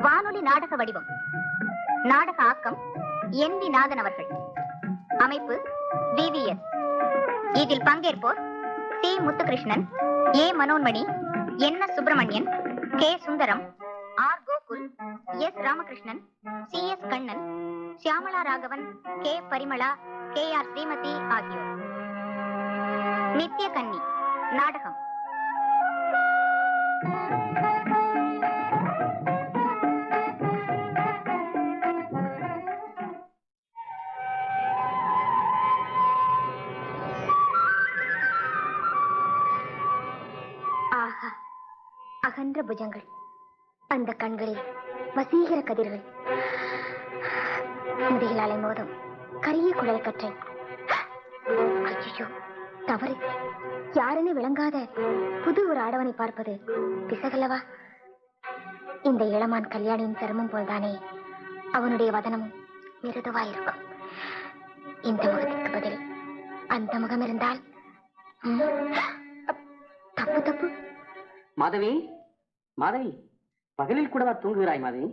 வானொலி நாடக வடிவம். நாடக ஆக்கம் என் வி நாதன் அவர்கள். அமைப்பு VVS. இதில் பங்கேற்போர் C Muthukrishnan, A Manonmani, N Subramanian, K Sundaram, R Gokul, S Ramakrishnan, C S Kannan, Shyamala Raghavan, K Parimala, K R Srimathi ஆகியோர். நித்திய கன்னி நாடகம். ஆஹா, அகன்ற புஜங்கள், அந்த கண்களில் வசீகர கதிர்கள், முடிகள் அலை மோதும் கரிய குழல் கற்றை. ஐயோ, தவறு. யாருன்னு விளங்காத புது ஒரு ஆடவனை பார்ப்பது பிசகல்லவா? இந்த இளமான் கல்யாணியின் சருமம் போல்தானே அவனுடைய வதனமும் மிருதுவாயிருக்கும். இந்த முகத்திற்கு பதில் அந்த முகம் இருந்தால் தப்பு தப்பு. மாதவி, மாதவி, பகலில் கூடவா தூங்குகிறாய் மாதவி?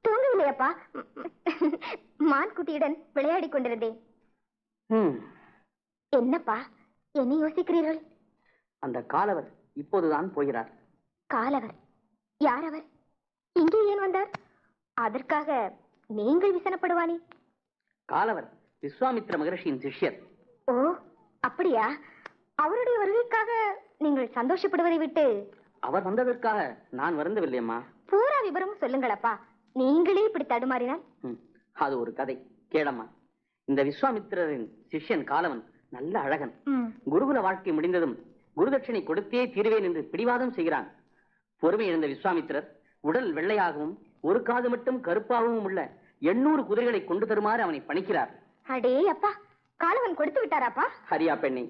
தூங்கவில்லையப்பா, மான்குட்டியுடன் விளையாடி கொண்டிருந்தேன். என்னப்பா என்ன யோசிக்கிறீர்கள்? அந்த காலவர் இப்போதுதான் போகிறார். காலவர்? யார் அவர்? இங்கே ஏன் வந்தார்? அதற்காக நீங்கள் விசனப்படுவானே. காலவர் விஸ்வாமித்ர மகரிஷியின் சிஷ்யர். ஓ, அப்படியா? அவருடைய வருகைக்காக நீங்கள் சந்தோஷப்படுவதை விட்டு அவர் வந்ததற்காக நான் வருந்தவில்லை அம்மா. பூரா விவரம் சொல்லுங்களப்பா. நீங்களே இப்படி தடுமாறினால்? அது ஒரு கதை கேளம்மா. இந்த விஸ்வாமித்திரரின் சிஷ்யன் காலவன் நல்ல அழகன். குருகுல வாழ்க்கை முடிந்ததும் குருதட்சணை கொடுத்தே தீர்வேன் என்று பிடிவாதம் செய்கிறான். பொறுமை இழந்த விஸ்வாமித்திரர் உடல் வெள்ளையாகவும் ஒரு காது மட்டும் கருப்பாகவும் உள்ள 800 குதிரைகளை கொண்டு தருமாறு அவனை பணிக்கிறார். அடே அப்பா, காலவன் கொடுத்து விட்டாராப்பா? ஹரியா பெண்ணே,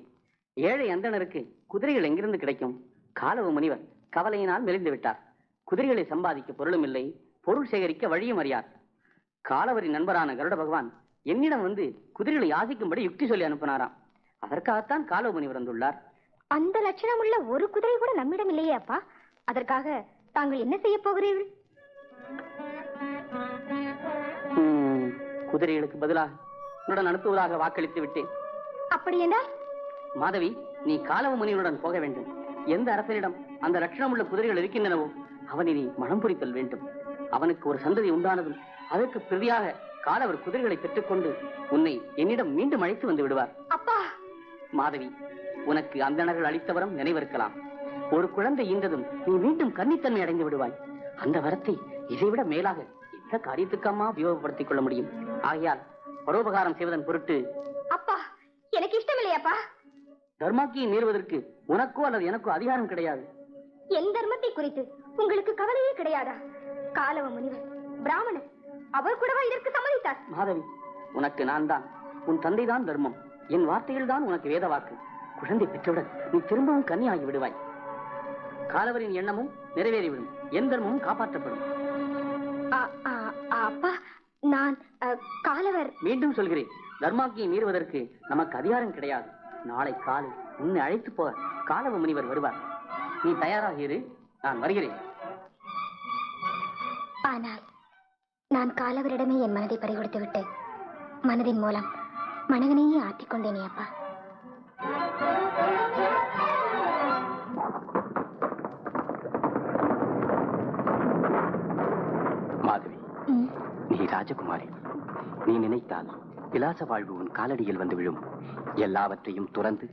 ஏழை அந்தணருக்கு குதிரைகள் எங்கிருந்து கிடைக்கும்? காலவ முனிவர் கவலையினால் மெலிந்து விட்டார். குதிரைகளை சம்பாதிக்க பொருளும் இல்லை, பொருள் சேகரிக்க வழியும் அறியார். காலவரின் நண்பரான கருட பகவான் என்னிடம் வந்து குதிரைகளை யாசிக்கும்படி யுக்தி சொல்லி அனுப்பினாராம். அதற்காகத்தான் காலவ முனிவர் வந்துள்ளார். அந்த லட்சணம் உள்ள ஒரு குதிரை கூட நம்மிடம் இல்லையே அப்பா. அதற்காக தாங்கள் என்ன செய்ய போகிறீர்கள்? குதிரைகளுக்கு பதிலாக உன்னுடன் அனுப்புவதாக வாக்களித்து விட்டேன். அப்படி என்றால்? மாதவி, நீ காலவ முனிவருடன் போக வேண்டும். எந்த அரசனிடம் அந்த லட்சணம் உள்ள குதிரைகள் இருக்கின்றனவோ அவனை நீ மனம் புரித்தல் வேண்டும். அவனுக்கு ஒரு சந்ததி உண்டானதும் அதற்கு பிரதியாக காலவர் குதிரைகளை பெற்றுக்கொண்டு உன்னை என்னிடம் மீண்டும் அழைத்து வந்து விடுவார். அப்பா! மாதவி, உனக்கு அந்தணர்கள் அளித்தவரம் நினைவிருக்கலாம். ஒரு குழந்தை ஈன்றதும் நீ மீண்டும் கன்னித்தன்மை அடைந்து விடுவாய். அந்த வரத்தை இதைவிட மேலாக எந்த காரியத்துக்கம்மா உபயோகப்படுத்திக் கொள்ள முடியும்? ஆகையால் பரோபகாரம் செய்வதன் பொருட்டு. அப்பா, எனக்கு இஷ்டமில்லையாப்பா. தர்மாக்கியை மீறுவதற்கு உனக்கோ அல்லது எனக்கோ அதிகாரம் கிடையாது. என் தர்மத்தை குறித்து உங்களுக்கு கவலையே கிடையாதா? காலவ முனிவர் பிராமணர், அவர் கூடவா இதற்கு சம்மதித்தார்? மாதவி, உனக்கு நான் தான், உன் தந்தை தான் தர்மம். என் வார்த்தையில் தான் உனக்கு வேத வாக்கு. குழந்தை பெற்றவுடன் நீ திரும்பவும் கன்னி ஆகி விடுவாய். காலவரின் எண்ணமும் நிறைவேறிவிடும், என் தர்மமும் காப்பாற்றப்படும். அப்பா, நான் காலவர். மீண்டும் சொல்கிறேன், தர்மாக்கியை மீறுவதற்கு நமக்கு அதிகாரம் கிடையாது. நாளை காலை உன்னை அழைத்து போக காலவ முனிவர் வருவார். நீ தயாராக இரு, நான் வருகிறேன். ஆனால் நான் காலவரிடமே என் மனதை பறிகொடுத்து விட்டு மனதின் மூலம் மனகனையே ஆற்றிக்கொண்டேனே அப்பா. மாதவி, நீ ராஜகுமாரி. நீ நினைத்தால் விலாச வாழ்வு உன் காலடியில் வந்து விழும். எல்லாவற்றையும் துறந்து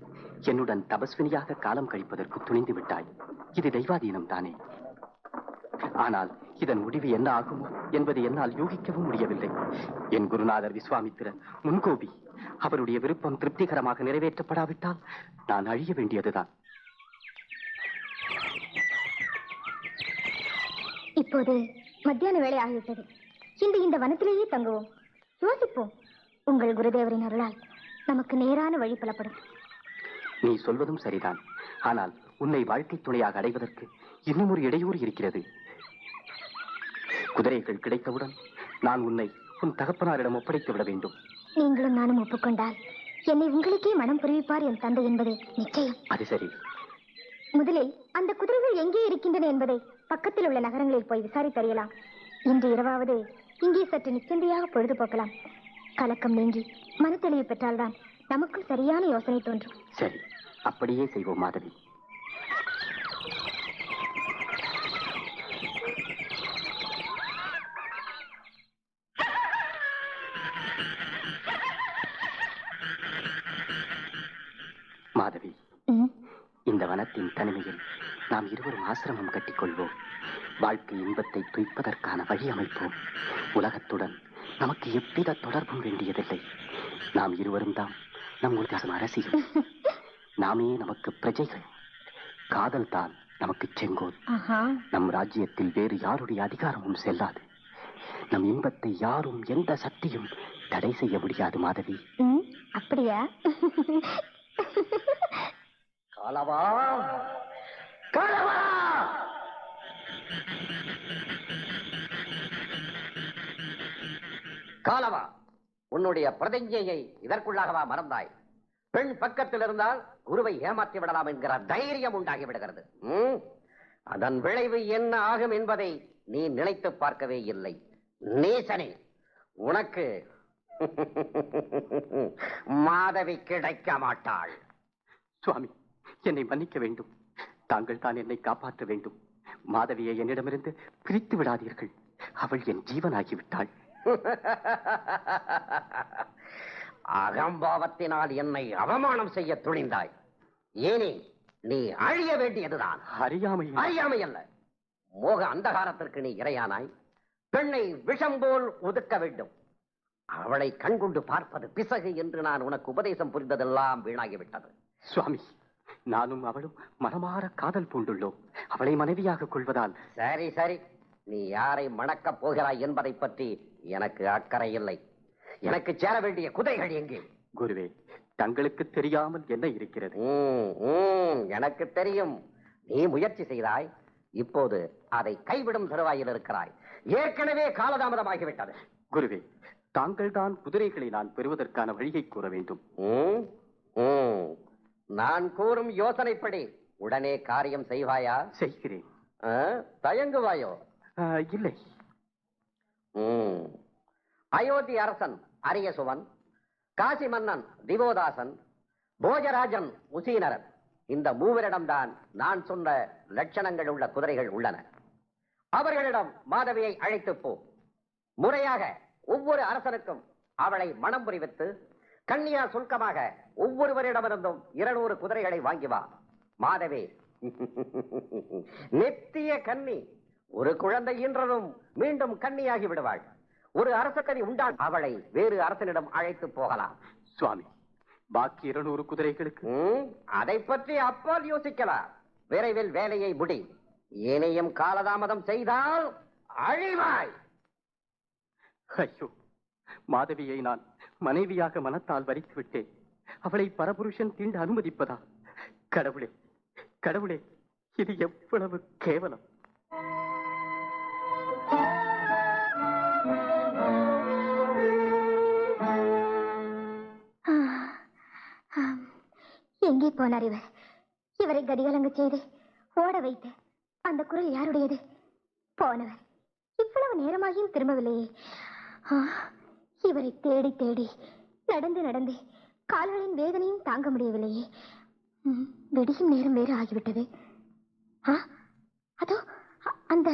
என்னுடன் தபஸ்வினியாக காலம் கழிப்பதற்கு துணிந்து விட்டாய். இது தெய்வாதீனம் தானே. ஆனால் இதன் முடிவு என்ன ஆகுமோ என்பதை என்னால் யூகிக்கவும் முடியவில்லை. என் குருநாதர் விஸ்வாமித்திரர் முன்கோபி. அவருடைய விருப்பம் திருப்திகரமாக நிறைவேற்றப்படாவிட்டால் நான் அழிய வேண்டியதுதான். இப்போது மத்தியான வேலை ஆகிவிட்டது. இன்று இந்த வனத்திலேயே தங்குவோம், யோசிப்போம். உங்கள் குருதேவரின் அருளால் நமக்கு நேரான வழி புலப்படும். நீ சொல்வதும் சரிதான். ஆனால் உன்னை வாழ்க்கை துணையாக அடைவதற்கு இன்னும் ஒரு இடையூறு இருக்கிறது. குதிரைகள் கிடைத்தவுடன் நான் உன்னை உன் தகப்பனாரிடம் ஒப்படைத்து விட வேண்டும். நீங்களும் நானும் ஒப்புக்கொண்டால் என்னை உங்களுக்கே மனம் புரிவிப்பார் என் தந்தை என்பது நிச்சயம். அது சரி. முதலில் அந்த குதிரைகள் எங்கே இருக்கின்றன என்பதை பக்கத்தில் உள்ள நகரங்களில் போய் விசாரித்தறியலாம். இன்று இரவாவது இங்கே சற்று நிச்சந்தையாக பொழுதுபோக்கலாம். கலக்கம் நீங்கி மனத்தெளிவு பெற்றால்தான் நமக்கும் சரியான யோசனை தோன்றும். சரி, அப்படியே செய்வோம் மாதவி. மாதவி, இந்த வனத்தின் தனிமையில் நாம் இருவரும் ஆசிரமம் கட்டிக்கொள்வோம். வாழ்க்கை இன்பத்தை துய்ப்பதற்கான வழி அமைப்போம். உலகத்துடன் நமக்கு எவ்வித தொடர்பும் வேண்டியதில்லை. நாம் இருவரும் தான் நம் உலகம் அரசியல். நாமே நமக்கு பிரஜைகள். காதல் தான் நமக்கு செங்கோல். நம் ராஜ்யத்தில் வேறு யாருடைய அதிகாரமும் செல்லாது. நம் இன்பத்தை யாரும் எந்த சக்தியும் தடை செய்ய முடியாது. மாதவி, அப்படியா? காலவா, காலவா! காலவா, உன்னுடைய பிரதிஜையை இதற்குள்ளாகவா மறந்தாய்? பெண் பக்கத்தில் இருந்தால் குருவை ஏமாற்றி விடலாம் என்கிற தைரியம் உண்டாகி விடுகிறது. அதன் விளைவு என்ன ஆகும் என்பதை நீ நினைத்து பார்க்கவே இல்லை. நீசனே, உனக்கு மாதவி கிடைக்க மாட்டாள். சுவாமி, என்னை மன்னிக்க வேண்டும். தாங்கள் தான் என்னை காப்பாற்ற வேண்டும். மாதவியை என்னிடமிருந்து பிரித்து விடாதீர்கள். அவள் என் ஜீவனாகிவிட்டாள். அகம்பாவத்தினால் என்னை அவமானம் செய்ய துணிந்தாய். ஏனே, நீ அழிய வேண்டியதுதான். அறியாமை அல்ல, மோக அந்தகாரத்திற்கு நீ இரையானாய். பெண்ணை விஷம் போல் ஒதுக்க வேண்டும். அவளை கண்கொண்டு பார்ப்பது பிசகு என்று நான் உனக்கு உபதேசம் புரிந்ததெல்லாம் வீணாகிவிட்டது. சுவாமி, நானும் அவளும் மனமாற காதல் பூண்டுள்ளோம். அவளை மனைவியாக கொள்வதால்... சரி சரி, நீ யாரை மணக்கப் போகிறாய் என்பதை பற்றி எனக்கு அக்கறை இல்லை. எனக்கு சேர வேண்டிய குதிரைகள் எங்கே? குருவே, தங்களுக்கு தெரியாமல் என்ன இருக்கிறது? எனக்கு தெரியும். நீ முயற்சி செய்தாய், இப்போது அதை கைவிடும் தருவாயில் இருக்கிறாய். ஏற்கனவே காலதாமதமாகிவிட்டது. குருவே, தாங்கள் தான் குதிரைகளை நான் பெறுவதற்கான வழியை கூற வேண்டும். நான் கூறும் யோசனைப்படி உடனே காரியம் செய்வாயா? செய்கிறேன். தயங்குவாயோ? இல்லை. அயோத்தி அரசன் அரியசுவன், காசி மன்னன் திவோதாசன், போஜராஜன் உசீனரன், இந்த மூவரிடம்தான் நான் சொன்ன லட்சணங்கள் உள்ள குதிரைகள் உள்ளன. அவர்களிடம் மாதவியை அழைத்து போ. முறையாக ஒவ்வொரு அரசனுக்கும் அவளை மனம் புரிவித்து கன்னியா சுல்கமாக ஒவ்வொருவரிடமிருந்தும் 200 குதிரைகளை வாங்கி வா. மாதவி நித்திய கன்னி. ஒரு குழந்தை ஈன்றதும் மீண்டும் கன்னியாகி விடுவாள். ஒரு அரசக்கனி உண்டால் அவளை வேறு அரசனிடம் அழைத்து போகலாம். சுவாமி, பாக்கி 200 குதிரைகளுக்கு? அதை பற்றி அப்பால் யோசிக்கலாம். விரைவில் வேலையை முடி. இனியும் காலதாமதம் செய்தால் அழிவாய். ஐயோ, மாதவியை நான் மனைவியாக மனத்தால் வரித்து விட்டேன். அவளை பரபுருஷன் தீண்ட அனுமதிப்பதா? கடவுளே, கடவுளே, இது எவ்வளவு கேவலம்! எங்கே போனார் இவர்? இவரை கதிகலங்க செய்து ஓட வைத்து அந்த குரல் யாருடையது? போனவர் இவ்வளவு நேரமாகியும் திரும்பவில்லையே. இவரை தேடி தேடி நடந்து நடந்து கால்களின் வேதனையும் தாங்க முடியவில்லையே. வெடியும் நேரம் வேறு ஆகிவிட்டது. அதோ அந்த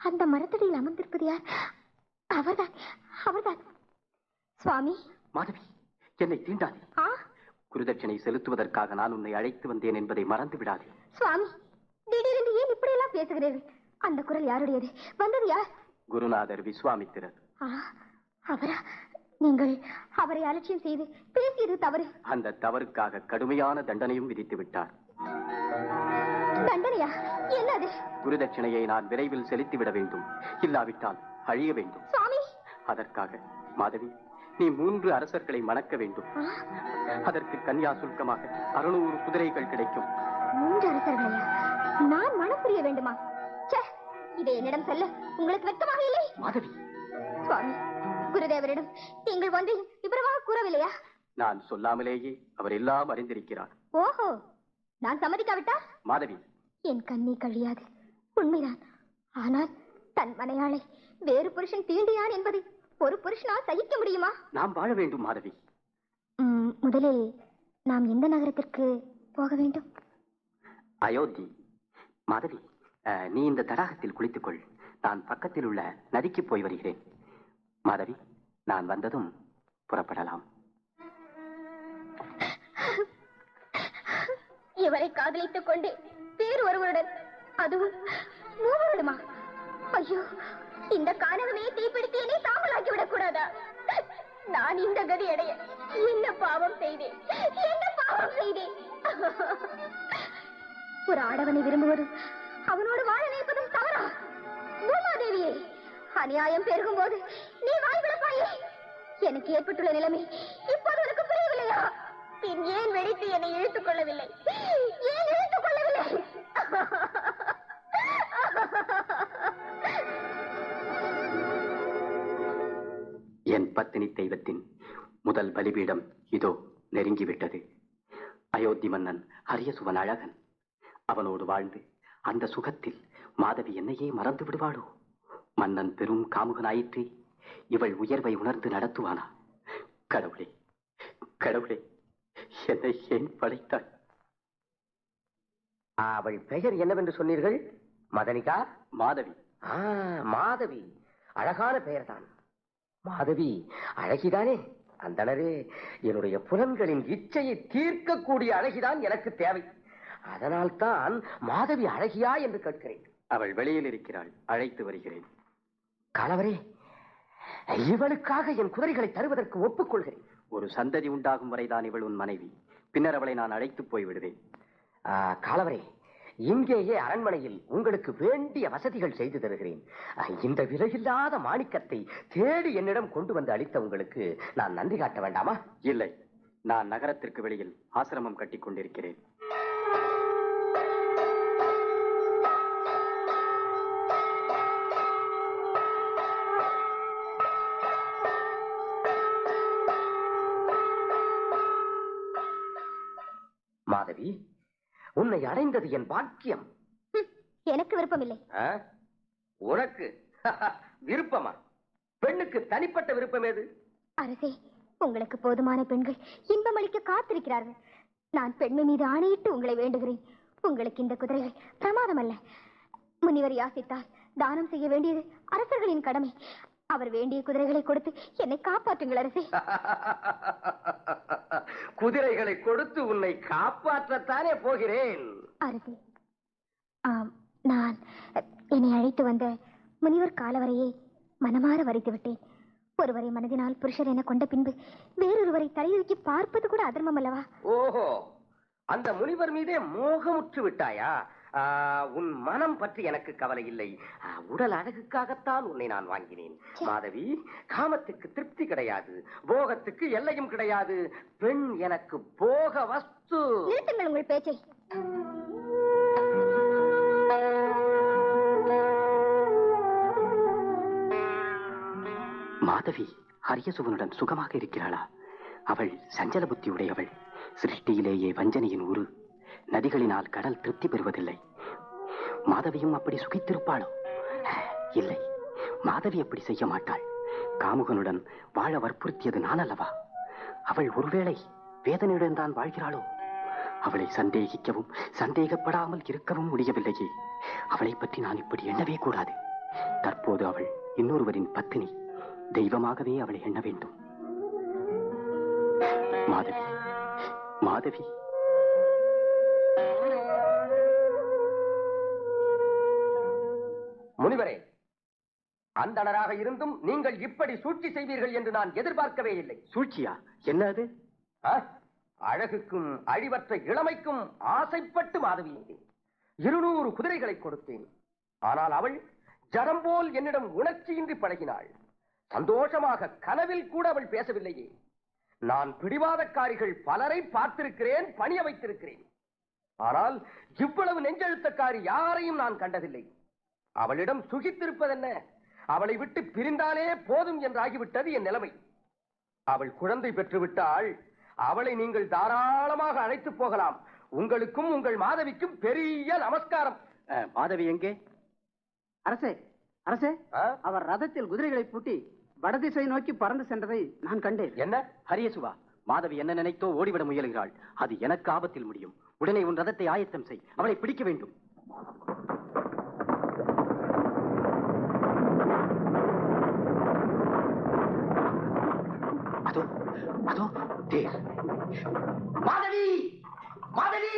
அந்த மரத்தடியில் அமர்ந்திருப்பது யார்? அவர்தான், அவர்தான். சுவாமி. மாதவி, என்னை தீண்டாதே. குருதட்சணை செலுத்துவதற்காக நான் உன்னை அழைத்து வந்தேன் என்பதை மறந்து விடாதே. சுவாமி, திடீரென்று ஏன் இப்படி எல்லாம் பேசுகிறீர்கள்? அந்த குரல் யாருடையது? வந்தது யார்? குருநாதர் விஸ்வாமித்திரர். அவரா? நீங்கள் அவரை அலட்சியம் செய்து பேசியது தவறு. அந்த தவறுக்காக கடுமையான தண்டனையும் விதித்து விட்டார். தண்டனையா? என்னது? குருதட்சணையை நான் விரைவில் செலுத்திவிட வேண்டும். இல்லாவிட்டால் அழிய வேண்டும். சுவாமி, அதற்காக மாதவி, நீ 3 அரசர்களை மணக்க வேண்டும். அதற்கு கன்யா சுல்கமாக 600 குதிரைகள் கிடைக்கும். 3 அரசர்களையா? நான் மனம் புரிய வேண்டுமா? இதை என்னிடம் சொல்ல உங்களுக்கு வெட்கமாக இல்லை? மாதவி. சுவாமி, குருதேவரிடம் நீங்கள் ஒன்றை விவரமாக கூறவில்லையா? நான் சொல்லாமலேயே அவர் எல்லாம் அறிந்திருக்கிறார். ஓஹோ, நான் சம்மதிக்காவிட்டால்? மாதவி, என் கண்ணி கழியாது. உண்மைதான், ஆனால் தன் மனையாளை வேறு புருஷன் தீண்டியான் என்பதை ஒரு புருஷனால் சகிக்க முடியுமா? நாம் வாழ வேண்டும் மாதவி. முதலில் நாம் எந்த நகரத்திற்கு போக வேண்டும்? அயோத்தி. மாதவி, நீ இந்த தடாகத்தில் குளித்துக்கொள். நான் பக்கத்தில் உள்ள நதிக்கு போய் வருகிறேன். மாதவி, நான் வந்ததும் புறப்படலாம். இவரை காதலித்துக் கொண்டு வேறு ஒருவருடன், அதுவும் மூவருடமா? ஐயோ, இந்த கானகமே தீப்பிடித்து என்னை சாம்பலாக்கி விடக் கூடாதா? நான் இந்த கதி அடைய என்ன பாவம் செய்தேன்? என்ன பாவம் செய்தேன்? ஒரு ஆடவனை விரும்புவதும் அவனோடு வாழ நினைப்பதும் தவறா? பூமாதேவியே, அநியாயம் பெருகும் போது நீ வாய்விடப்பாயே. எனக்கு ஏற்பட்டுள்ள நிலைமை இப்போது உனக்கு புரியவில்லையா? பின் ஏன் வெடித்து என்னை இழுத்துக் கொள்ளவில்லை? ஏன் இழுத்துக் கொள்ளவில்லை? என் பத்தினி தெய்வத்தின் முதல் பலிபீடம் இதோ நெருங்கிவிட்டது. அயோத்தி மன்னன் அரியசுவன் அழகன். அவனோடு வாழ்ந்து அந்த சுகத்தில் மாதவி என்னையே மறந்து விடுவாளோ? மன்னன் பெரும் காமுகனாயிற்று. இவள் உயர்வை உணர்ந்து நடத்துவானா? கடவுளே, கடவுளே, என்னை ஏன் படைத்தாய்? அவள் பெயர் என்னவென்று சொன்னீர்கள்? மதனிகா? மாதவி. மாதவி அழகான பெயர்தான். மாதவி அழகிதானே? அந்தனரே, என்னுடைய புலன்களின் இச்சையை தீர்க்கக்கூடிய அழகிதான் எனக்கு தேவை. அதனால் தான் மாதவி அழகியா என்று கேட்கிறேன். அவள் வெளியில் இருக்கிறாள், அழைத்து வருகிறேன். கணவரே, இவளுக்காக என் குதிரைகளை தருவதற்கு ஒப்புக்கொள்கிறேன். ஒரு சந்ததி உண்டாகும் வரைதான் இவள் உன் மனைவி. பின்னர் அவளை நான் அழைத்து போய் விடுவேன். காலவரே, இங்கேயே அரண்மனையில் உங்களுக்கு வேண்டிய வசதிகள் செய்து தருகிறேன். இந்த விலையில்லாத மாணிக்கத்தை தேடி என்னிடம் கொண்டு வந்து அளித்த உங்களுக்கு நான் நன்றி காட்ட வேண்டாமா? இல்லை, நான் நகரத்திற்கு வெளியில் ஆசிரமம் கட்டிக் கொண்டிருக்கிறேன். மாதவி, உன்னை அடைந்தது என் பாக்கியம். எனக்கு விருப்பமில்லை. உனக்கு விருப்பமா? பெண்ணுக்கு தனிப்பட்ட விருப்பம் ஏது? அரசே, உங்களுக்கு போதுமான பெண்கள் இன்பம் அளிக்க காத்திருக்கிறார்கள். நான் பெண்மை மீது ஆணையிட்டு உங்களை வேண்டுகிறேன். உங்களுக்கு இந்த குதிரைகள் பிரமாதம் அல்ல. முனிவர் யாசித்தால் தானம் செய்ய வேண்டியது அரசர்களின் கடமை. அவர் வேண்டிய குதிரைகளை கொடுத்து என்னை காப்பாற்றுங்கள் அரசே. குதிரைகளை கொடுத்து உன்னை காப்பாற்றத்தானே போகிறேன். அரசே, நான் என்னை அழைத்து வந்த முனிவர் காலவரையை மனமாற வரித்து விட்டேன். ஒருவரை மனதினால் புருஷர் என கொண்ட பின்பு வேறொருவரை தலையுறுக்கி பார்ப்பது கூட அதர்மம் அல்லவா? ஓஹோ, அந்த முனிவர் மீதே மோகமுற்று விட்டாயா? உன் மனம் பற்றி எனக்கு கவலை இல்லை. உடல் அழகுக்காகத்தான் உன்னை நான் வாங்கினேன். மாதவி, காமத்துக்கு திருப்தி கிடையாது, போகத்துக்கு எல்லையும் கிடையாது. பெண் எனக்கு போக வஸ்து. நிறுத்துங்கள் உங்கள் பேச்சை. மாதவி அரியசுவனுடன் சுகமாக இருக்கிறாளா? அவள் சஞ்சல புத்தி உடையவள். சிருஷ்டியிலேயே வஞ்சனையின் உரு. நதிகளினால் கடல் திருப்தி பெறுவதில்லை. மாதவியும் அப்படி சுகித்திருப்பாளோ? இல்லை, மாதவி அப்படி செய்ய மாட்டாள். காமுகனுடன் வாழ வற்புறுத்தியது நான் அல்லவா? அவள் ஒருவேளை வேதனையுடன் தான் வாழ்கிறாளோ? அவளை சந்தேகிக்கவும் சந்தேகப்படாமல் இருக்கவும் முடியவில்லையே. அவளை பற்றி நான் இப்படி எண்ணவே கூடாது. தற்போது அவள் இன்னொருவரின் பத்தினி. தெய்வமாகவே அவளை எண்ண வேண்டும். மாதவி, மாதவி. முனிவரே, அந்தணராக இருந்தும் நீங்கள் இப்படி சூழ்ச்சி செய்வீர்கள் என்று நான் எதிர்பார்க்கவே இல்லை. சூழ்ச்சியா? என்ன அது? அழகுக்கும் அழிவற்ற இளமைக்கும் ஆசைப்பட்டு மாதவி 200 குதிரைகளை கொடுத்தேன். ஆனால் அவள் ஜடம் போல் என்னிடம் உணர்ச்சியின்றி பழகினாள். சந்தோஷமாக கனவில் கூட அவள் பேசவில்லையே. நான் பிடிவாதக்காரிகள் பலரை பார்த்திருக்கிறேன், பணிய வைத்திருக்கிறேன். ஆனால் இவ்வளவு நெஞ்செழுத்தக்காரி யாரையும் நான் கண்டதில்லை. அவளிடம் சுகித்திருப்பதென்ன? அவளை விட்டு பிரிந்தாலே போதும் என்றாகிவிட்டது என் நிலைமை. அவள் குழந்தை பெற்றுவிட்டாள். அவளை நீங்கள் தாராளமாக அழைத்து போகலாம். உங்களுக்கும் உங்கள் மாதவிக்கும் பெரிய நமஸ்காரம். மாதவி எங்கே? அரசே, அரசே, அவர் ரதத்தில் குதிரைகளை பூட்டி வடதிசை நோக்கி பறந்து சென்றதை நான் கண்டேன். என்ன ஹரியசுவா, மாதவி என்ன நினைத்தோ ஓடிவிட முயலுகிறாள். அது எனக்கு ஆபத்தில் முடியும். உடனே உன் ரதத்தை ஆயத்தம் செய். அவளை பிடிக்க வேண்டும். அதோ அதோ தேர். மாதவி, மாதவி!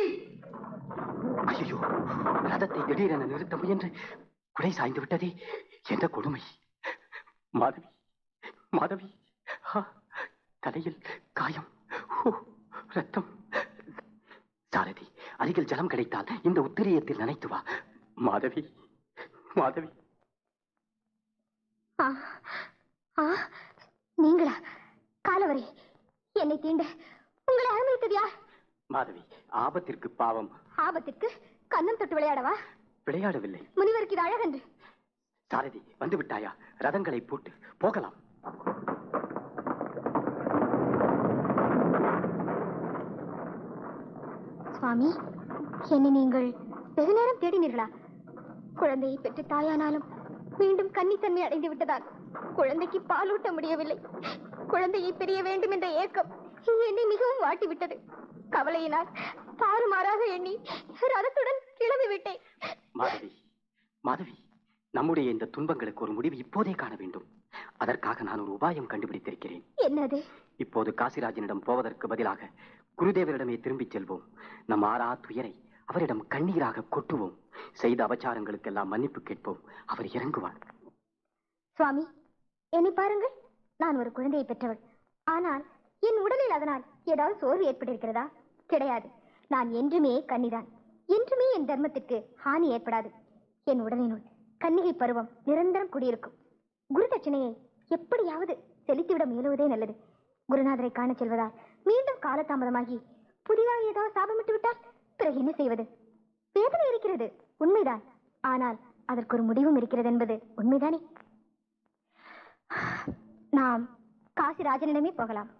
ஐயோ, ரதத்தை திடீரென நிறுத்த முயன்று குடை சாய்ந்து விட்டதே, என்ற கொடுமை! மாதவி, மாதவி! தலையில் காயம், ரத்தம். சாரதி, அருகில் ஜலம் கிடைத்தால் இந்த உத்திரியத்தில் நனைத்து வா. மாதவி, மாதவி! நீங்களா? காலவரே, என்னை தீண்ட உங்களை அனுமதித்தது யார்? மாதவி, ஆபத்திற்கு பாவம். ஆபத்திற்கு கண்ணம் தொட்டு விளையாடவா? விளையாடவில்லை. முனிவருக்கு இது அழகன்று. சாரதி, வந்து விட்டாயா? ரதங்களை போட்டு போகலாம். சுவாமி, என்னை நீங்கள் வெகு நேரம் தேடினீர்களா? குழந்தையை பெற்று தாயானாலும் மீண்டும் கன்னித்தன்மை அடைந்து விட்டதால் குழந்தைக்கு பாலூட்ட முடியவில்லை. குழந்தையை பிரிய வேண்டும் என்ற ஏக்கம் என்னை மிகவும் வாட்டிவிட்டது. கவலையினால் தாறுமாறாக எண்ணி ரதத்துடன் கிளம்பி விட்டேன். மாதவி, மாதவி, நம்முடைய இந்த துன்பங்களுக்கு ஒரு முடிவு இப்போதே காண வேண்டும். அதற்காக நான் ஒரு உபாயம் கண்டுபிடித்திருக்கிறேன். என்னது? இப்போது காசிராஜனிடம் போவதற்கு பதிலாக குருதேவரிடமே திரும்பிச் செல்வோம். நம் ஆறா துயரை அவரிடம் கண்ணீராக கொட்டுவோம். செய்த அபச்சாரங்களுக்கெல்லாம் மன்னிப்பு கேட்போம். அவர் இறங்குவார். சுவாமி, என்னை பாருங்கள். நான் ஒரு குழந்தையை பெற்றவள். ஆனால் என் உடலில் அதனால் ஏதாவது சோர்வு ஏற்பட்டிருக்கிறதா? கிடையாது. நான் என்றுமே கன்னிதான். என்றுமே என் தர்மத்திற்கு ஹானி ஏற்படாது. என் உடலினுள் கன்னிகை பருவம் நிரந்தரம் குடியிருக்கும். குரு தட்சணையை எப்படியாவது செலுத்திவிட முயலுவதே நல்லது. குருநாதரை காண செல்வதால் மீண்டும் காலதாமதமாகி புதிதாக ஏதாவது சாபமிட்டு விட்டால் பிறகு என்ன செய்வது? வேதனை இருக்கிறது, உண்மைதான். ஆனால் அதற்கு ஒரு முடிவும் இருக்கிறது என்பது உண்மைதானே? நாம் காசிராஜனிடமே போகலாம்.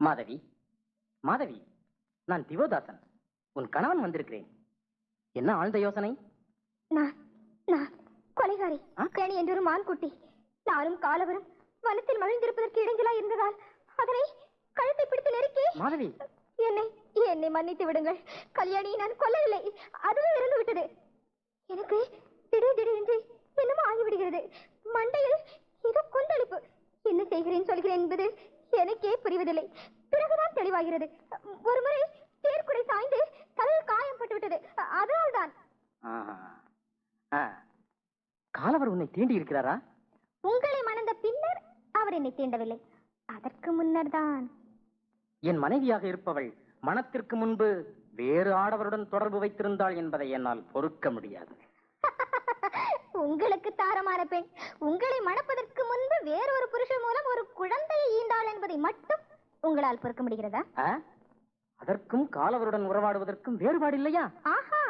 மாதவி, மாதவி, நான் திவோதாசன். உன் கணவன் வந்திருக்கிறேன். என்ன ஆழ்ந்த யோசனை? நான் கொலைகாரி கேணி என்றொரு மான்குட்டி. நானும் காலவரும் வனத்தில் மகிழ்ந்திருப்பதற்கு இடைஞ்சலா இருந்ததால் அதனை கழுத்தை பிடித்து நெருக்கி. மாதவி, என்னை மன்னித்து விடுங்கள். கல்யாணியை நான் கொல்லவில்லை, அதுவே இறந்து விட்டது. எனக்கு திடீரென்று என்னமோ ஆகிவிடுகிறது. மண்டையில் ஏதோ கொந்தளிப்பு. என்ன செய்கிறேன் சொல்கிறேன் என்பது எனக்கே புரிவதில்லை. பிறகுதான் தெளிவாகிறது. ஒருமுறை தேர்க்குடை சாய்ந்து தலையில் காயம் பட்டு விட்டது. அதனால்தான். காலவர் உன்னை தீண்டி இருக்கிறாரா? உங்களை மணந்த பின்னர் அவர் என்னை தீண்டவில்லை. அதற்கு முன்னர் தான். என் மனைவியாக இருப்பவள் மனத்திற்கு முன்பு வேறு ஆடவருடன் தொடர்பு வைத்திருந்தாள் என்பதை என்னால் பொறுக்க முடியாது. உங்களுக்கு தாரமான பெண் உங்களை மணப்பதற்கு முன்பு வேறொரு புருஷன் மூலம் ஒரு குழந்தையை ஈண்டாள் என்பதை மட்டும் உங்களால் பொறுக்க முடிகிறதா? அதற்கும் காலவருடன் உறவாடுவதற்கும் வேறுபாடு இல்லையா? ஆஹா,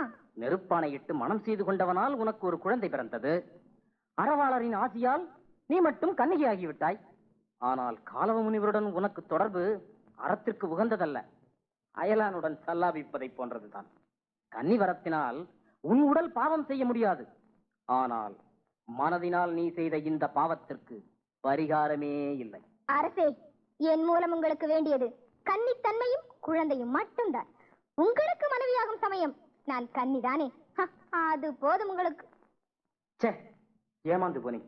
நெருப்பானையிட்டு மனம் செய்து கொண்டவனால் உனக்கு ஒரு குழந்தை பிறந்தது. அறவாளரின் ஆசியால் நீ மட்டும் கன்னிகையாகிவிட்டாய். ஆனால் காலவ முனிவருடன் உனக்கு தொடர்பு அறத்திற்கு உகந்ததல்ல. அயலானுடன் சல்லாபிப்பதை போன்றதுதான். கன்னி வரத்தினால் உன் உடல் பாவம் செய்ய முடியாது. ஆனால் மனதினால் நீ செய்த இந்த பாவத்திற்கு பரிகாரமே இல்லை. அரசே, என் மூலம் உங்களுக்கு வேண்டியது கன்னித்தன்மையும் குழந்தையும் மட்டும்தான். உங்களுக்கு மனைவியாகும் சமயம் நான் கன்னிதானே, அது போதும் உங்களுக்கு. ஏமாந்து போனி.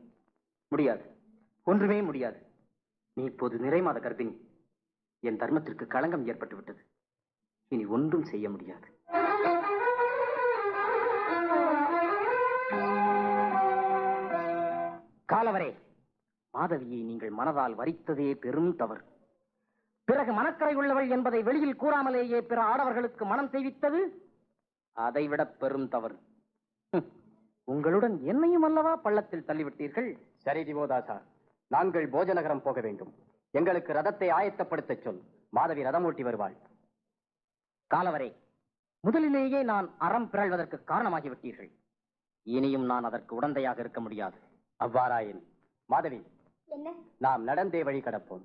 முடியாது, ஒன்றுமே முடியாது. நீ இப்போது நிறைமாத கர்ப்பிணி. என் தர்மத்திற்கு களங்கம் ஏற்பட்டு விட்டது. இனி ஒன்றும் செய்ய முடியாது. காலவரே, மாதவியை நீங்கள் மனதால் வரித்ததே பெரும் தவறு. பிறகு மனக்கரை உள்ளவள் என்பதை வெளியில் கூறாமலேயே பிற ஆடவர்களுக்கு மனம் செய்வித்தது அதைவிட பெரும் தவறு. உங்களுடன் என்னையும் அல்லவா பள்ளத்தில் தள்ளிவிட்டீர்கள். சரி திவோதாசா, நாங்கள் போஜநகரம் போக வேண்டும். எங்களுக்கு ரதத்தை ஆயத்தப்படுத்த சொல். மாதவி ரதம் ஓட்டி வருவாள். காலவரே, முதலிலேயே நான் அறம் பிறழ்வதற்கு காரணமாகிவிட்டீர்கள். இனியும் நான் அதற்கு உடந்தையாக இருக்க முடியாது. அவ்வாறாயின் மாதவி, என்ன? நாம் நடந்தே வழி கடப்போம்.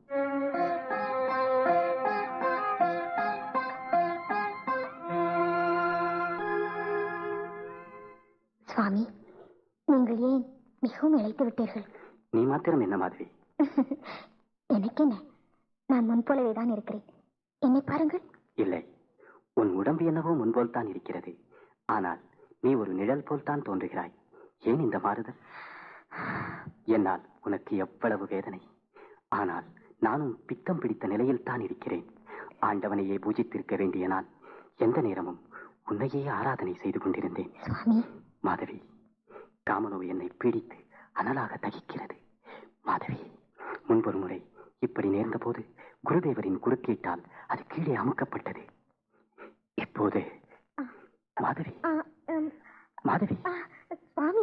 சுவாமி, நீங்கள் ஏன் மிகவும் இழைத்து விட்டீர்கள்? நீ மாத்திரம் என்ன மாதவி? எனக்கு என்ன, நான் முன்போலவே தான் இருக்கிறேன். என்னை பாருங்கள். இல்லை, உன் உடம்பு என்னவோ முன்போல் தான் இருக்கிறது. ஆனால் நீ ஒரு நிழல் போல் தான் தோன்றுகிறாய். ஏன் இந்த மாறுதல்? என்னால் உனக்கு எவ்வளவு வேதனை. ஆனால் நானும் பித்தம் பிடித்த நிலையில் தான் இருக்கிறேன். ஆண்டவனையே பூஜித்திருக்க வேண்டிய நான் எந்த நேரமும் உன்னையே ஆராதனை செய்து கொண்டிருந்தேன். மாதவி, காமனோவு என்னை பீடித்து அனலாக தகிக்கிறது. மாதவி, முன்பொரு முறை இப்படி நேர்ந்த போது குருதேவரின் குறுக்கீட்டால் அது கீழே அமுக்கப்பட்டது. இப்போது மாதவி, மாதவி. சுவாமி,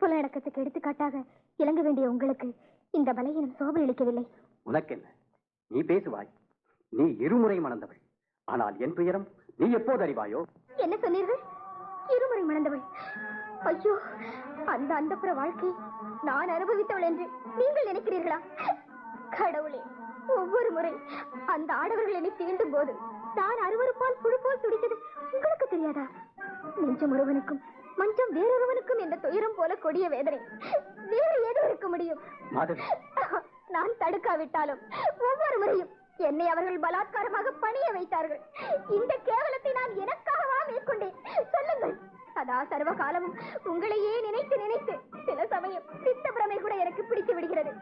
புலனடக்கத்துக்கு எடுத்துக்காட்டாக இறங்க வேண்டிய உங்களுக்கு இந்த பலகீனம் சோபை அளிக்கவில்லை. உனக்கென்ன? நீ பேசுவாய். நீ இருமுறை மணந்தவள். ஆனால் என் துயரம் நீ எப்போது அறிவாயோ? என்ன சொன்னீர்கள்? இருமுறை மணந்தவள்? ஐயோ, அந்த அந்தப்புற வாழ்க்கை நான் அனுபவித்தவள் என்று நீங்கள் நினைக்கிறீர்களா? கடவுளே, ஒவ்வொரு முறை அந்த ஆடவர்கள் என்னை தீண்டும் போது நான் அருவருப்பால் புழுப்போல் துடித்தது உங்களுக்கு தெரியாதா? நெஞ்சம் ஒருவனுக்கும் மஞ்சம் வேறொருவனுக்கும் என்ற துயரம் போல கொடிய வேதனை வேறு ஏதோ இருக்க முடியும். நான் தடுக்காவிட்டாலும் ஒவ்வொரு முறையும் என்னை அவர்கள் பலாத்காரமாக பணிய வைத்தார்கள். இந்த கேவலத்தை நான் எனக்காகவா மேற்கொண்டேன்? சொல்லுங்கள். சதா சர்வ காலமும் உங்களையே நினைத்து நினைத்து சில சமயம் சித்த பிரமை கூட எனக்கு பிடித்து விடுகிறது.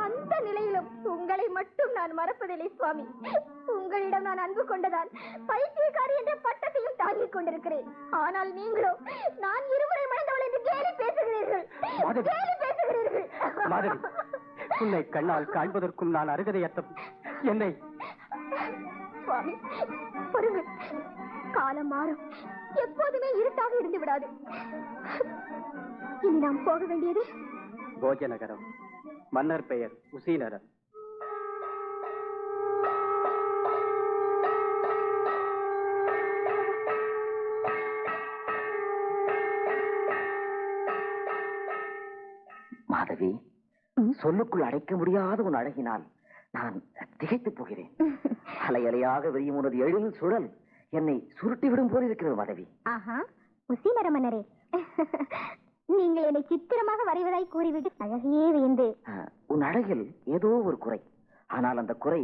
அந்த நிலையிலும் உங்களை மட்டும் நான் மறப்பதில்லை சுவாமி. உங்களிடம் நான் அன்பு கொண்டதால் பைத்தியக்காரி என்ற பட்டத்தையும் தாங்கிக் கொண்டிருக்கிறேன். ஆனால் நீங்களோ நான் இருமுறை மணந்தவள் என்று கேலி பேசுகிறீர்கள். கேலி பேசுகிறீர்கள். உன்னை கண்ணால் காண்பதற்கும் நான் அருகதையற்ற என்னை. சுவாமி, பொறுங்கள். காலம் மாறும். எப்போதுமே இருட்டாக இருந்து விடாது. இனி நாம் போக வேண்டியது போஜநகரம். மன்னர் பெயர் உசீனரன். மாதவி, சொல்லுக்குள் அடைக்க முடியாத உன் அழகினால் நான் திகைத்து போகிறேன். அலை அலையாக விரியும் உனது எழில் சுழல் என்னை சுருட்டிவிடும் போல் இருக்கிறது மாதவி. ஆஹா, உசீனர மன்னரே, நீங்கள் என்னை சித்திரமாக வரைவதாய் கூறிவிட்டு அழகையே வேந்து. உன் அழகில் ஏதோ ஒரு குறை. ஆனால் அந்த குறை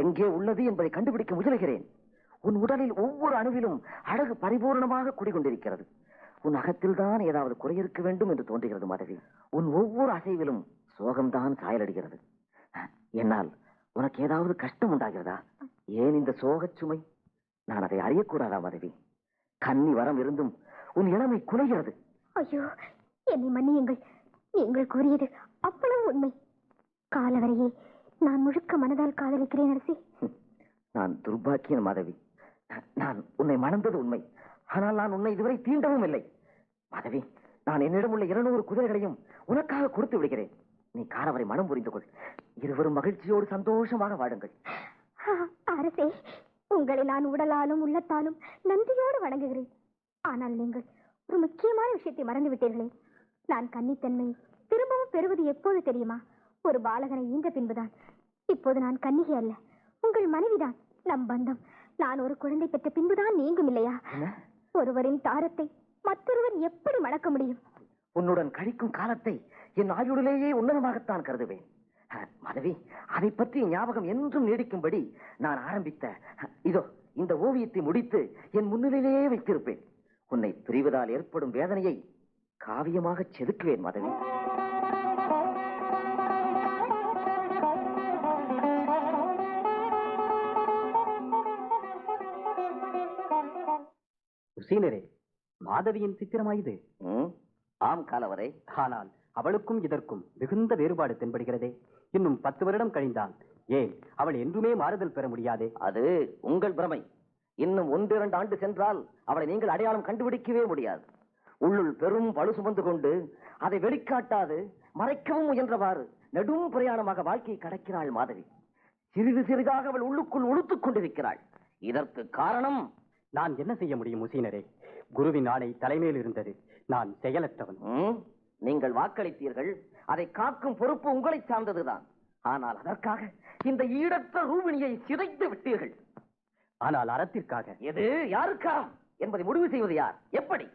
எங்கே உள்ளது என்பதை கண்டுபிடிக்க முயலுகிறேன். உன் உடலில் ஒவ்வொரு அணுவிலும் அழகு பரிபூர்ணமாக குடிகொண்டிருக்கிறது. உன் அகத்தில் தான் ஏதாவது குறை இருக்க வேண்டும் என்று தோன்றுகிறது மாதவி. உன் ஒவ்வொரு அசைவிலும் சோகம்தான் சாயலடைகிறது. என்னால் உனக்கு ஏதாவது கஷ்டம் உண்டாகிறதா? ஏன் இந்த சோகச் சுமை? நான் அதை அறியக்கூடாதா மாதவி? கன்னி வரம் இருந்தும் உன் இளமை குலைகிறது. ஐயோ, என்னை மன்னியுங்கள். நீங்கள் கூறியது அவ்வளவு உண்மை. காலவரையே நான் முழுக்க மனதால் காதலிக்கிறேன் அரசி. நான் துர்பாக்கியன் மாதவி. நான் உன்னை மணந்தது உண்மை. ஆனால் நான் உன்னை இதுவரை தீண்டவும் இல்லை மாதவி. நான் என்னிடம் உள்ள 200 குதிரைகளையும் உனக்காக கொடுத்து விடுகிறேன். நீ காரவரை மனம் புரிந்து கொள். இருவரும் மகிழ்ச்சியோடு சந்தோஷமாக வாடுங்கள். அரசே, உங்களை நான் உடலாலும் உள்ளத்தாலும் நன்றியோடு வணங்குகிறேன். ஆனால் நீங்கள் ஒரு முக்கியமான விஷயத்தை மறந்து விட்டீர்களே. நான் கன்னித்தன்மை திரும்பவும் பெறுவது எப்போது தெரியுமா? ஒரு பாலகனை ஈன்ற பின்புதான். இப்போது நான் கன்னிகை அல்ல, உங்கள் மனைவிதான். நம் பந்தம் நான் ஒரு குழந்தை பெற்ற பின்புதான் நீங்கும் இல்லையா? ஒருவரின் தாரத்தை மற்றொருவர் எப்படி மணக்க முடியும்? உன்னுடன் கழிக்கும் காலத்தை என் ஆயுளிலேயே உன்னதமாகத்தான் கருதுவேன் மாதவி. அதை பற்றி ஞாபகம் என்றும் நீடிக்கும்படி நான் ஆரம்பித்த இதோ இந்த ஓவியத்தை முடித்து என் முன்னிலையிலேயே வைத்திருப்பேன். உன்னை பிரிவதால் ஏற்படும் வேதனையை காவியமாக செதுக்குவேன் மாதவி. உசீனரே, மாதவியின் சித்திரமா இது? ஆம் காலவரை. ஆனால் அவளுக்கும் இதற்கும் மிகுந்த வேறுபாடு தென்படுகிறதே. இன்னும் 10 வருடம் கழிந்தால் ஏன் அவள் என்றுமே மாறுதல் பெற முடியாதே? அது உங்கள் பிரமை. இன்னும் 1-2 ஆண்டு சென்றால் அவளை நீங்கள் அடையாளம் கண்டுபிடிக்கவே முடியாது. உள்ளுள் பெரும் பழு சுமந்து கொண்டு அதை வெளிக்காட்டாது மறைக்கவும் முயன்றவாறு நெடும் பிரயாணமாக வாழ்க்கையை கடக்கிறாள் மாதவி. சிறிது சிறிதாக அவள் உள்ளுக்குள் உளுத்துக் கொண்டிருக்கிறாள். இதற்கு காரணம் நான் என்ன செய்ய முடியும் உசீனரே? குருவின் ஆணை தலைமையில் இருந்தது. நான் செயலற்றவன். நீங்கள் வாக்களித்தீர்கள், அதை காக்கும் பொறுப்பு உங்களை சார்ந்ததுதான். ஆனால் அதற்காக இந்த ஈடற்ற ரூபிணியை சிதைத்து விட்டீர்கள். ஆனால் அறத்திற்காக. எது யாருக்கா என்பதை முடிவு செய்வது யார்? எப்படி?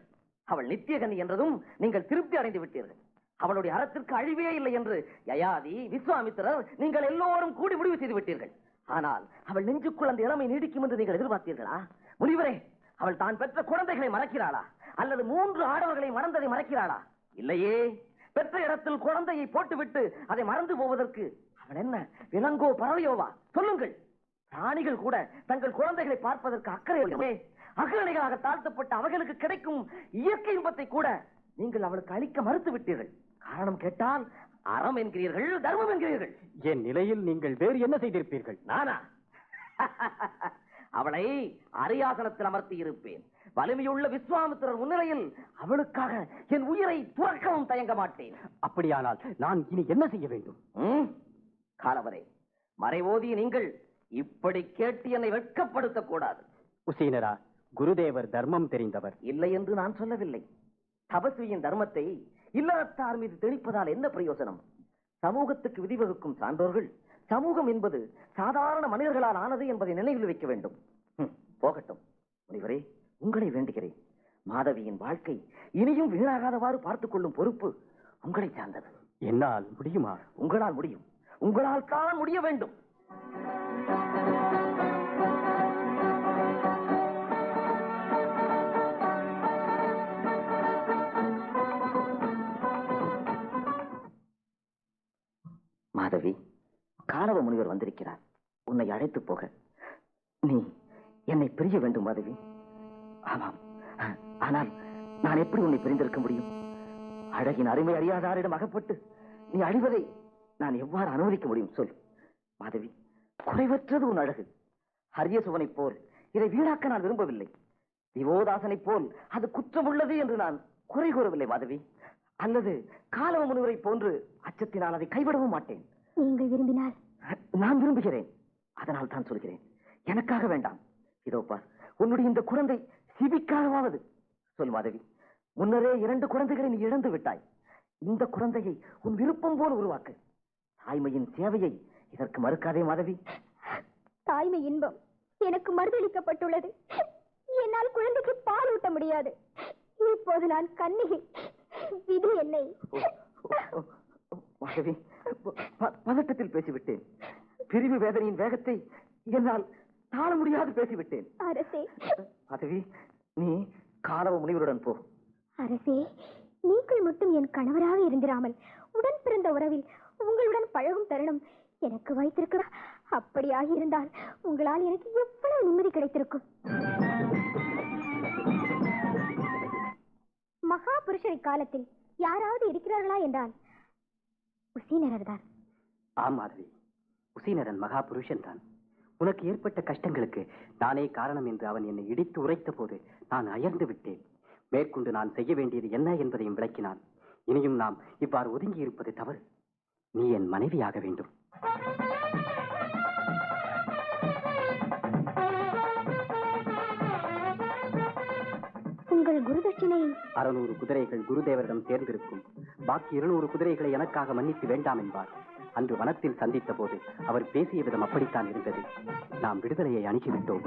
அவள் நித்தியகனி என்றதும் நீங்கள் திருப்தி அடைந்து விட்டீர்கள். அவளுடைய அறத்திற்கு அழிவே இல்லை என்று யயாதி, விஸ்வாமித்திரர், நீங்கள் எல்லோரும் கூடி முடிவு செய்து விட்டீர்கள். ஆனால் அவள் நெஞ்சுக்குள் அந்த இளமை நீடிக்கும் என்று நீங்கள் எதிர்பார்த்தீர்களா? முனிவரே, அவள் தான் பெற்ற குழந்தைகளை மறக்கிறாளா அல்லது 3 ஆடவர்களை மறந்ததை மறக்கிறாளா? இல்லையே, பெற்ற இடத்தில் குழந்தையை போட்டுவிட்டு அதை மறந்து போவதற்கு அவள் என்ன விலங்கோ பறவையோவா? சொல்லுங்கள். பிராணிகள் கூட தங்கள் குழந்தைகளை பார்ப்பதற்கு அக்கறை அகரணைகளாக தாழ்த்தப்பட்ட அவர்களுக்கு கிடைக்கும் இயற்கை இன்பத்தை கூட நீங்கள் அவளுக்கு அளிக்க மறுத்து விட்டீர்கள். காரணம் கேட்டால் அறம் என்கிறீர்கள், தர்மம் என்கிறீர்கள். என் நிலையில் நீங்கள் வேறு என்ன செய்திருப்பீர்கள்? நானா? அவளை அரியாசனத்தில் அமர்த்தி இருப்பேன். வலிமையுள்ள விஸ்வாமித்திரர் முன்னிலையில் அவளுக்காக என் உயிரை துறக்கவும் தயங்க மாட்டேன். அப்படியானால் நான் இனி என்ன செய்ய வேண்டும்? காலவரே, மறைவோதிய நீங்கள் இப்படி கேட்டு என்னை வெட்கப்படுத்தக் கூடாது. உசீனரா, குருதேவர் தர்மம் தெரிந்தவர். இல்லை என்று நான் சொல்லவில்லை. தபஸ்வியின் தர்மத்தை இல்லறத்தார் மீது தெளிப்பதால் என்ன பிரயோசனம்? சமூகத்துக்கு விதிவகுக்கும் சான்றோர்கள் சமூகம் என்பது சாதாரண மனிதர்களால் ஆனது என்பதை நினைவில் வைக்க வேண்டும். போகட்டும். முனிவரே, உங்களை வேண்டுகிறேன். மாதவியின் வாழ்க்கை இனியும் வீணாகாதவாறு பார்த்துக் கொள்ளும் பொறுப்பு உங்களை சார்ந்தது. என்னால் முடியுமா? உங்களால் முடியும். உங்களால் தான் முடிய வேண்டும். மாதவி, காலவ முனிவர் வந்திருக்கிறார். உன்னை அழைத்து போக நீ என்னை பிரிய வேண்டும் மாதவி. ஆமாம், ஆனால் நான் எப்படி உன்னை பிரிந்திருக்க முடியும்? அழகின் அருமை அறியாதாரிடம் அகப்பட்டு நீ அழிவதை நான் எவ்வாறு அனுமதிக்க முடியும்? சொல் மாதவி. குறைவற்றது உன் அழகு. ஹரியசுவனை போல் இதை வீணாக்க நான் விரும்பவில்லை. திவோதாசனை போல் அது குற்றமுள்ளது என்று நான் குறை கூறவில்லை மாதவி. அல்லது காலவ முனிவரை போன்று அச்சத்தினால் அதை கைவிடவும் மாட்டேன். நீங்கள் விரும்பினால்? நான் விரும்புகிறேன். அதனால் தான் சொல்கிறேன். எனக்காக வேண்டாம். இதோ பார், உன்னுடைய இந்த குழந்தை சிபிக்காகவாவது. சொல் மாதவி, முன்னரே 2 குழந்தைகளை நீ இழந்து விட்டாய். இந்த குழந்தையை உன் விருப்பம் போல் உருவாக்கு. தாய்மையின் சேவையை இதற்கு மறுக்காதே மாதவி. தாய்மை இன்பம் எனக்கு மறுதளிக்கப்பட்டுள்ளது. என்னால் குழந்தைக்கு பால் ஊட்ட முடியாது. இப்போது நான் கன்னிகை. விதி என்னை. மாதவி, பதட்டத்தில் பேசிவிட்டேன். பிரிவு வேதனையின் வேகத்தை என்னால் தாழ முடியாது பேசிவிட்டேன். அரசே. மாதவி, நீ காலவ முனிவருடன் போ. அரசே, நீங்கள் மட்டும் என் கணவராக இருந்திராமல் உடன் பிறந்த உறவில் உங்களுடன் பழகும் தருணம் எனக்கு வைத்திருக்க. அப்படியாக இருந்தால் உங்களால் எனக்கு எவ்வளவு நிம்மதி கிடைத்திருக்கும். மகா புருஷரை காலத்தில் யாராவது இருக்கிறார்களா என்றால் உசீனரர் தான். ஆம் மாதவி, உசீனரன் மகா புருஷன் தான். உனக்கு ஏற்பட்ட கஷ்டங்களுக்கு நானே காரணம் என்று அவன் என்னை இடித்து உரைத்த போது நான் அயர்ந்து விட்டேன். மேற்கொண்டு நான் செய்ய வேண்டியது என்ன என்பதையும் விளக்கினான். இனியும் நாம் இவ்வாறு ஒதுங்கி இருப்பது தவறு. நீ என் மனைவியாக வேண்டும். உங்கள் குருதட்சிணை 600 குதிரைகள் குருதேவரிடம் சேர்ந்திருக்கும். பாக்கி 200 குதிரைகளை எனக்காக மன்னித்து வேண்டாம் என்பார். அன்று வனத்தில் சந்தித்த போது அவர் பேசிய விதம் அப்படித்தான் இருந்தது. நாம் விடுதலையை அணுகிவிட்டோம்.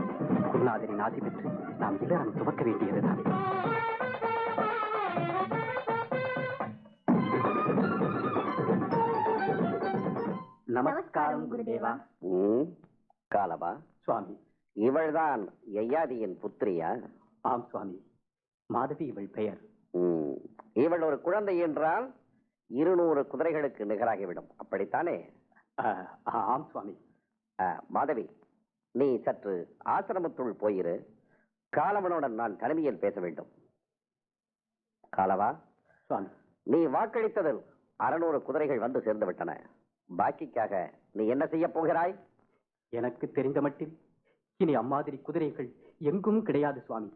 குருநாதரின் ஆசி பெற்று நாம் இல்லறம் துவக்க வேண்டியதுதான். நமஸ்காரம் குருதேவா. காலவா, சுவாமி, இவள்தான் யயாதியின் புத்திரியா? ஆம் சுவாமி, மாதவி இவள் பெயர். இவள் ஒரு குழந்தை என்றால் 200 குதிரைகளுக்கு நிகராகிவிடும், அப்படித்தானே? ஆம் சுவாமி. மாதவி, நீ சற்று ஆசிரமத்துள் போயிரு. காலவனுடன் நான் தனிமையில் பேச வேண்டும். காலவா சுவாமி, நீ வாக்களித்ததில் 600 குதிரைகள் வந்து சேர்ந்து விட்டன. பாக்கிக்காக நீ என்ன செய்ய போகிறாய்? எனக்கு தெரிந்த மட்டில் இனி அம்மாதிரி குதிரைகள் எங்கும் கிடையாது சுவாமி.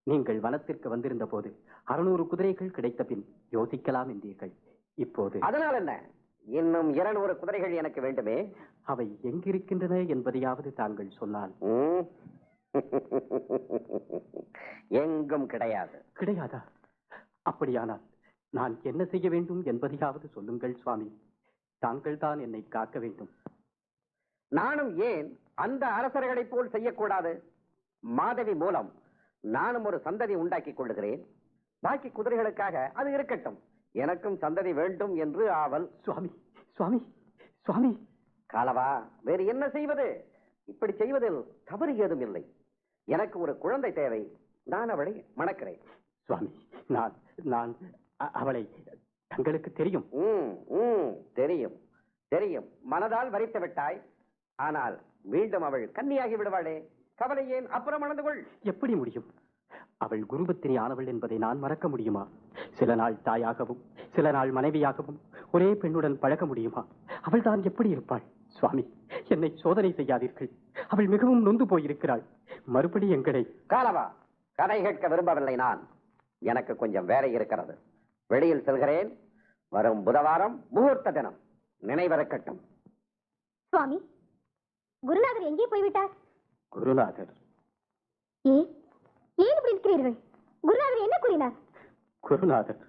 நீங்கள் வனத்திற்கு வந்திருந்த போது 600 குதிரைகள் கிடைத்த பின் யோசிக்கலாம் என்றீர்கள். இப்போது அதனால் என்ன? இன்னும் 200 குதிரைகள் எனக்கு வேண்டுமே. அவை எங்கிருக்கின்றன என்பதையாவது தாங்கள் சொன்னால். எங்கும் கிடையாது. கிடையாதா? அப்படியானால் நான் என்ன செய்ய வேண்டும் என்பதையாவது சொல்லுங்கள் சுவாமி. தாங்கள் தான் என்னை காக்க வேண்டும். நானும் ஏன் அந்த அரசர்களைப் போல் செய்யக்கூடாது? மாதவி மூலம் நானும் ஒரு சந்ததி உண்டாக்கிக் கொள்ளுகிறேன். பாக்கி குதிரைகளுக்காக அது இருக்கட்டும், எனக்கும் சந்ததி வேண்டும் என்று ஆவல். சுவாமி சுவாமி சுவாமி. காலவா, வேறு என்ன செய்வது? இப்படி செய்வதில் தவறு ஏதும் இல்லை. எனக்கு ஒரு குழந்தை தேவை, நான் அவளை மணக்கிறேன். சுவாமி, நான் நான் அவளை தங்களுக்கு தெரியும். தெரியும் தெரியும், மனதால் வரித்து விட்டாய். ஆனால் மீண்டும் அவள் கன்னியாகி விடுவாளே, கவலை ஏன்? அப்புறம் மணந்து கொள். எப்படி முடியும்? அவள் குருபத்தினி ஆனவள் என்பதை நான் மறக்க முடியுமா? சில நாள் தாயாகவும் சில நாள் மனைவியாகவும் ஒரே பெண்ணுடன் பழக முடியுமா? அவள் தான் எப்படி இருப்பாள்? சுவாமி, என்னை சோதனை செய்யாதீர்கள். அவள் மிகவும் நொந்து போயிருக்கிறாள். மறுபடி எங்களை... காலவா, கதை கேட்க விரும்பவில்லை நான். எனக்கு கொஞ்சம் வேலை இருக்கிறது, வெளியில் செல்கிறேன். வரும் புதவாரம் முகூர்த்த தினம், நினைவிருக்கட்டும். சுவாமி, குருநாதர் எங்கே போய்விட்டார்? குருநாதர்? ஏன் இப்படி இருக்கிறீர்கள்? குருநாதர் என்ன கூறினார்? குருநாதர்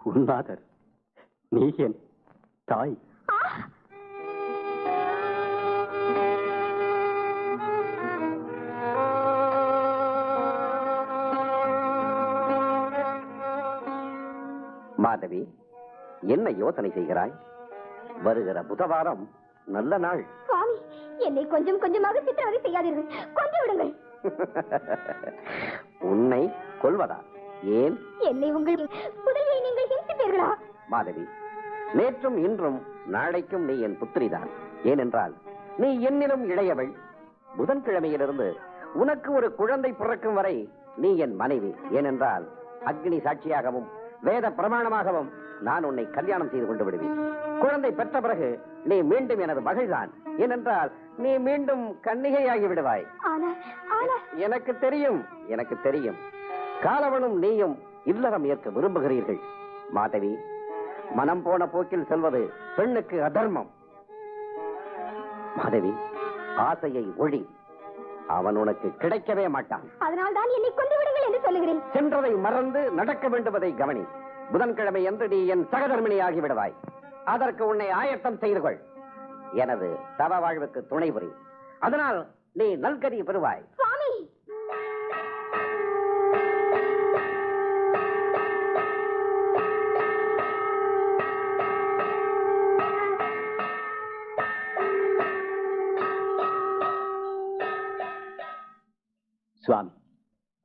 உன்னாதர், நீ என் தாய். மாதவி, என்ன யோசனை செய்கிறாய்? வருகிற புதவாரம் நல்ல நாள். சுவாமி, என்னை கொஞ்சம் கொஞ்சமாக சித்திரவதை செய்யாதீர்கள், கொன்று விடுங்கள். உன்னை கொல்வதா? ஏன்? என்னை உங்கள் புதல்வியை நீங்கள் ஹிம்சிப்பீர்களா? மாதவி, நேற்றும் இன்றும் நாளைக்கும் நீ என் புத்திரிதான். ஏனென்றால் நீ என்னிலும் இளையவள். புதன்கிழமையிலிருந்து உனக்கு ஒரு குழந்தை பிறக்கும் வரை நீ என் மனைவி. ஏனென்றால் அக்னி சாட்சியாகவும் வேத பிரமாணமாகவும் நான் உன்னை கல்யாணம் செய்து கொண்டு விடுவேன். குழந்தை பெற்ற பிறகு நீ மீண்டும் எனது மகள்தான். ஏனென்றால் நீ மீண்டும் கன்னிகையாகி விடுவாய். எனக்கு தெரியும், எனக்கு தெரியும். காலவனும் நீயும் இல்லறம் ஏற்க விரும்புகிறீர்கள். மாதவி, மனம் போன போக்கில் செல்வது பெண்ணுக்கு அதர்மம். மாதவி, ஆசையை ஒழி, அவன் உனக்கு கிடைக்கவே மாட்டான். அதனால் தான் என்னை கொண்டு விடுங்கள் என்று சொல்லுகிறேன். சென்றதை மறந்து நடக்க வேண்டுவதை கவனி. புதன்கிழமை என்று நீ என் சகதர்மிணி ஆகி விடுவாய். அதற்கு உன்னை ஆயத்தம் செய்து கொள். எனது தவ வாழ்வுக்கு துணை புரி. அதனால் நீ நல்கதி பெறுவாய். சுவாமி, சுவாமி,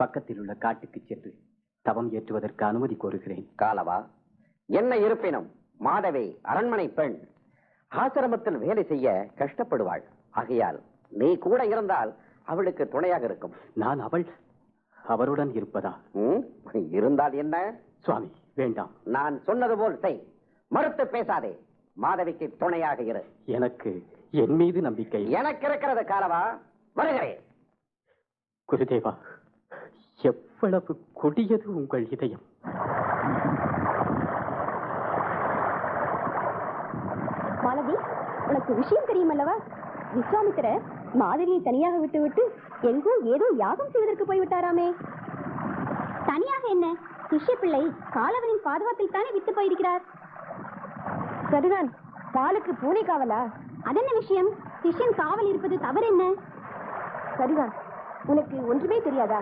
பக்கத்தில் உள்ள காட்டுக்கு சென்று தவம் ஏற்றுவதற்கு அனுமதி கோருகிறேன். காலவா, என்ன இருப்பினும் மாதவி அரண்மனை பெண். ஆசிரமத்தில் வேலை செய்ய கஷ்டப்படுவாள். ஆகையால் நீ கூட இருந்தால் அவளுக்கு துணையாக இருக்கும். நான் அவருடன் இருப்பதா? இருந்தால் என்ன? சுவாமி, வேண்டாம். நான் சொன்னது போல் செய். மறுத்து பேசாதே. மாதவிக்கு துணையாக இரு. எனக்கு என் மீது நம்பிக்கை எனக்கு இருக்கிறது. காலவா, வருகிறேன். குருதேவா, எவ்வளவு கொடியது உங்கள் இதயம்! மாலதி, உனக்கு விஷயம் தெரியும் அல்லவா? விஸ்வாமித்திரர் மாதவியை தனியாக விட்டுவிட்டு எங்கோ ஏதோ யாகம் செய்வதற்கு போய்விட்டாராமே. தனியாக என்ன? சிஷ்ய பிள்ளை காலவனின் பாதுகாப்பில் தானே விட்டு போயிருக்கிறார். சரிதான். காலுக்கு பூனை காவலா? அதென்ன விஷயம்? சிஷ்யன் காவல் இருப்பது தவறு என்ன? சரிதான். உனக்கு ஒன்றுமே தெரியாதா?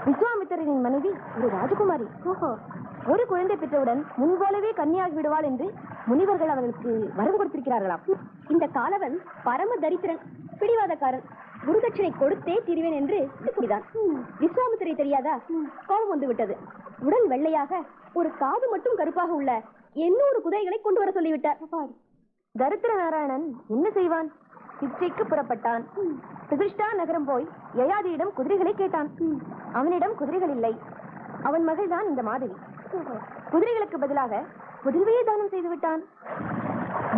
விஸ்வாமித்திரரின் மனைவி ஒரு ராஜகுமாரி. ஓஹோ. ஒரு குழந்தை பெற்றவுடன் முன்போலவே கன்னியாகி விடுவாள் என்று முனிவர்கள் அவர்களுக்கு வரம் கொடுத்திருக்கிறார்களாம். இந்த காலவன் பரம தரித்திரன், பிடிவாதக்காரன். குருதட்சணை கொடுத்தே தீர்வேன் என்று கூறினான். விஸ்வாமித்திரை தெரியாதா? கோபம் வந்து விட்டது. உடல் வெள்ளையாக ஒரு காது மட்டும் கருப்பாக உள்ள 800 குதிரைகளை கொண்டு வர சொல்லிவிட்டார். தரித்திர நாராயணன் என்ன செய்வான்? பிச்சைக்கு புறப்பட்டான். பிரதிஷ்டா நகரம் போய் யயாதியிடம் குதிரைகளை கேட்டான். அவனிடம் குதிரைகள் இல்லை. அவன் மகள் தான் இந்த மாதவி. குதிரைகளுக்கு பதிலாக புதிர்வையை தானம் செய்து விட்டான்.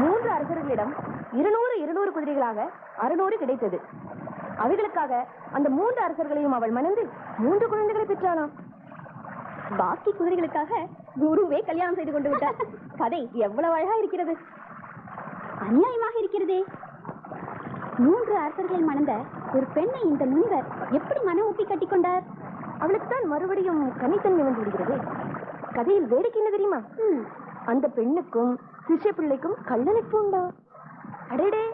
3 அரசர்களிடம் 200 குதிரைகளாக 600 கிடைத்தது. அவைகளுக்காக அந்த 3 அரசர்களையும் அவள் மணந்து 3 குழந்தைகளை பெற்றானாம். பாக்கி குதிரைகளுக்காக குருவே கல்யாணம் செய்து கொண்டு விட்டார். கதை எவ்வளவு அழகா இருக்கிறது! அநியாயமாக இருக்கிறதே. 3 அரசர்களை மணந்த ஒரு பெண்ணை இந்த முனிவர் எப்படி மன ஊப்பி கட்டிக்கொண்டார்? அவளுக்குத்தான் மறுபடியும் கன்னித்தன்மை வந்து விடுகிறது. கதையில் வேடிக்கை என்ன தெரியுமா? அந்த பெண்ணுக்கும் சிஷ்ய பிள்ளைக்கும் கள்ள நட்பு உண்டா? அடடே,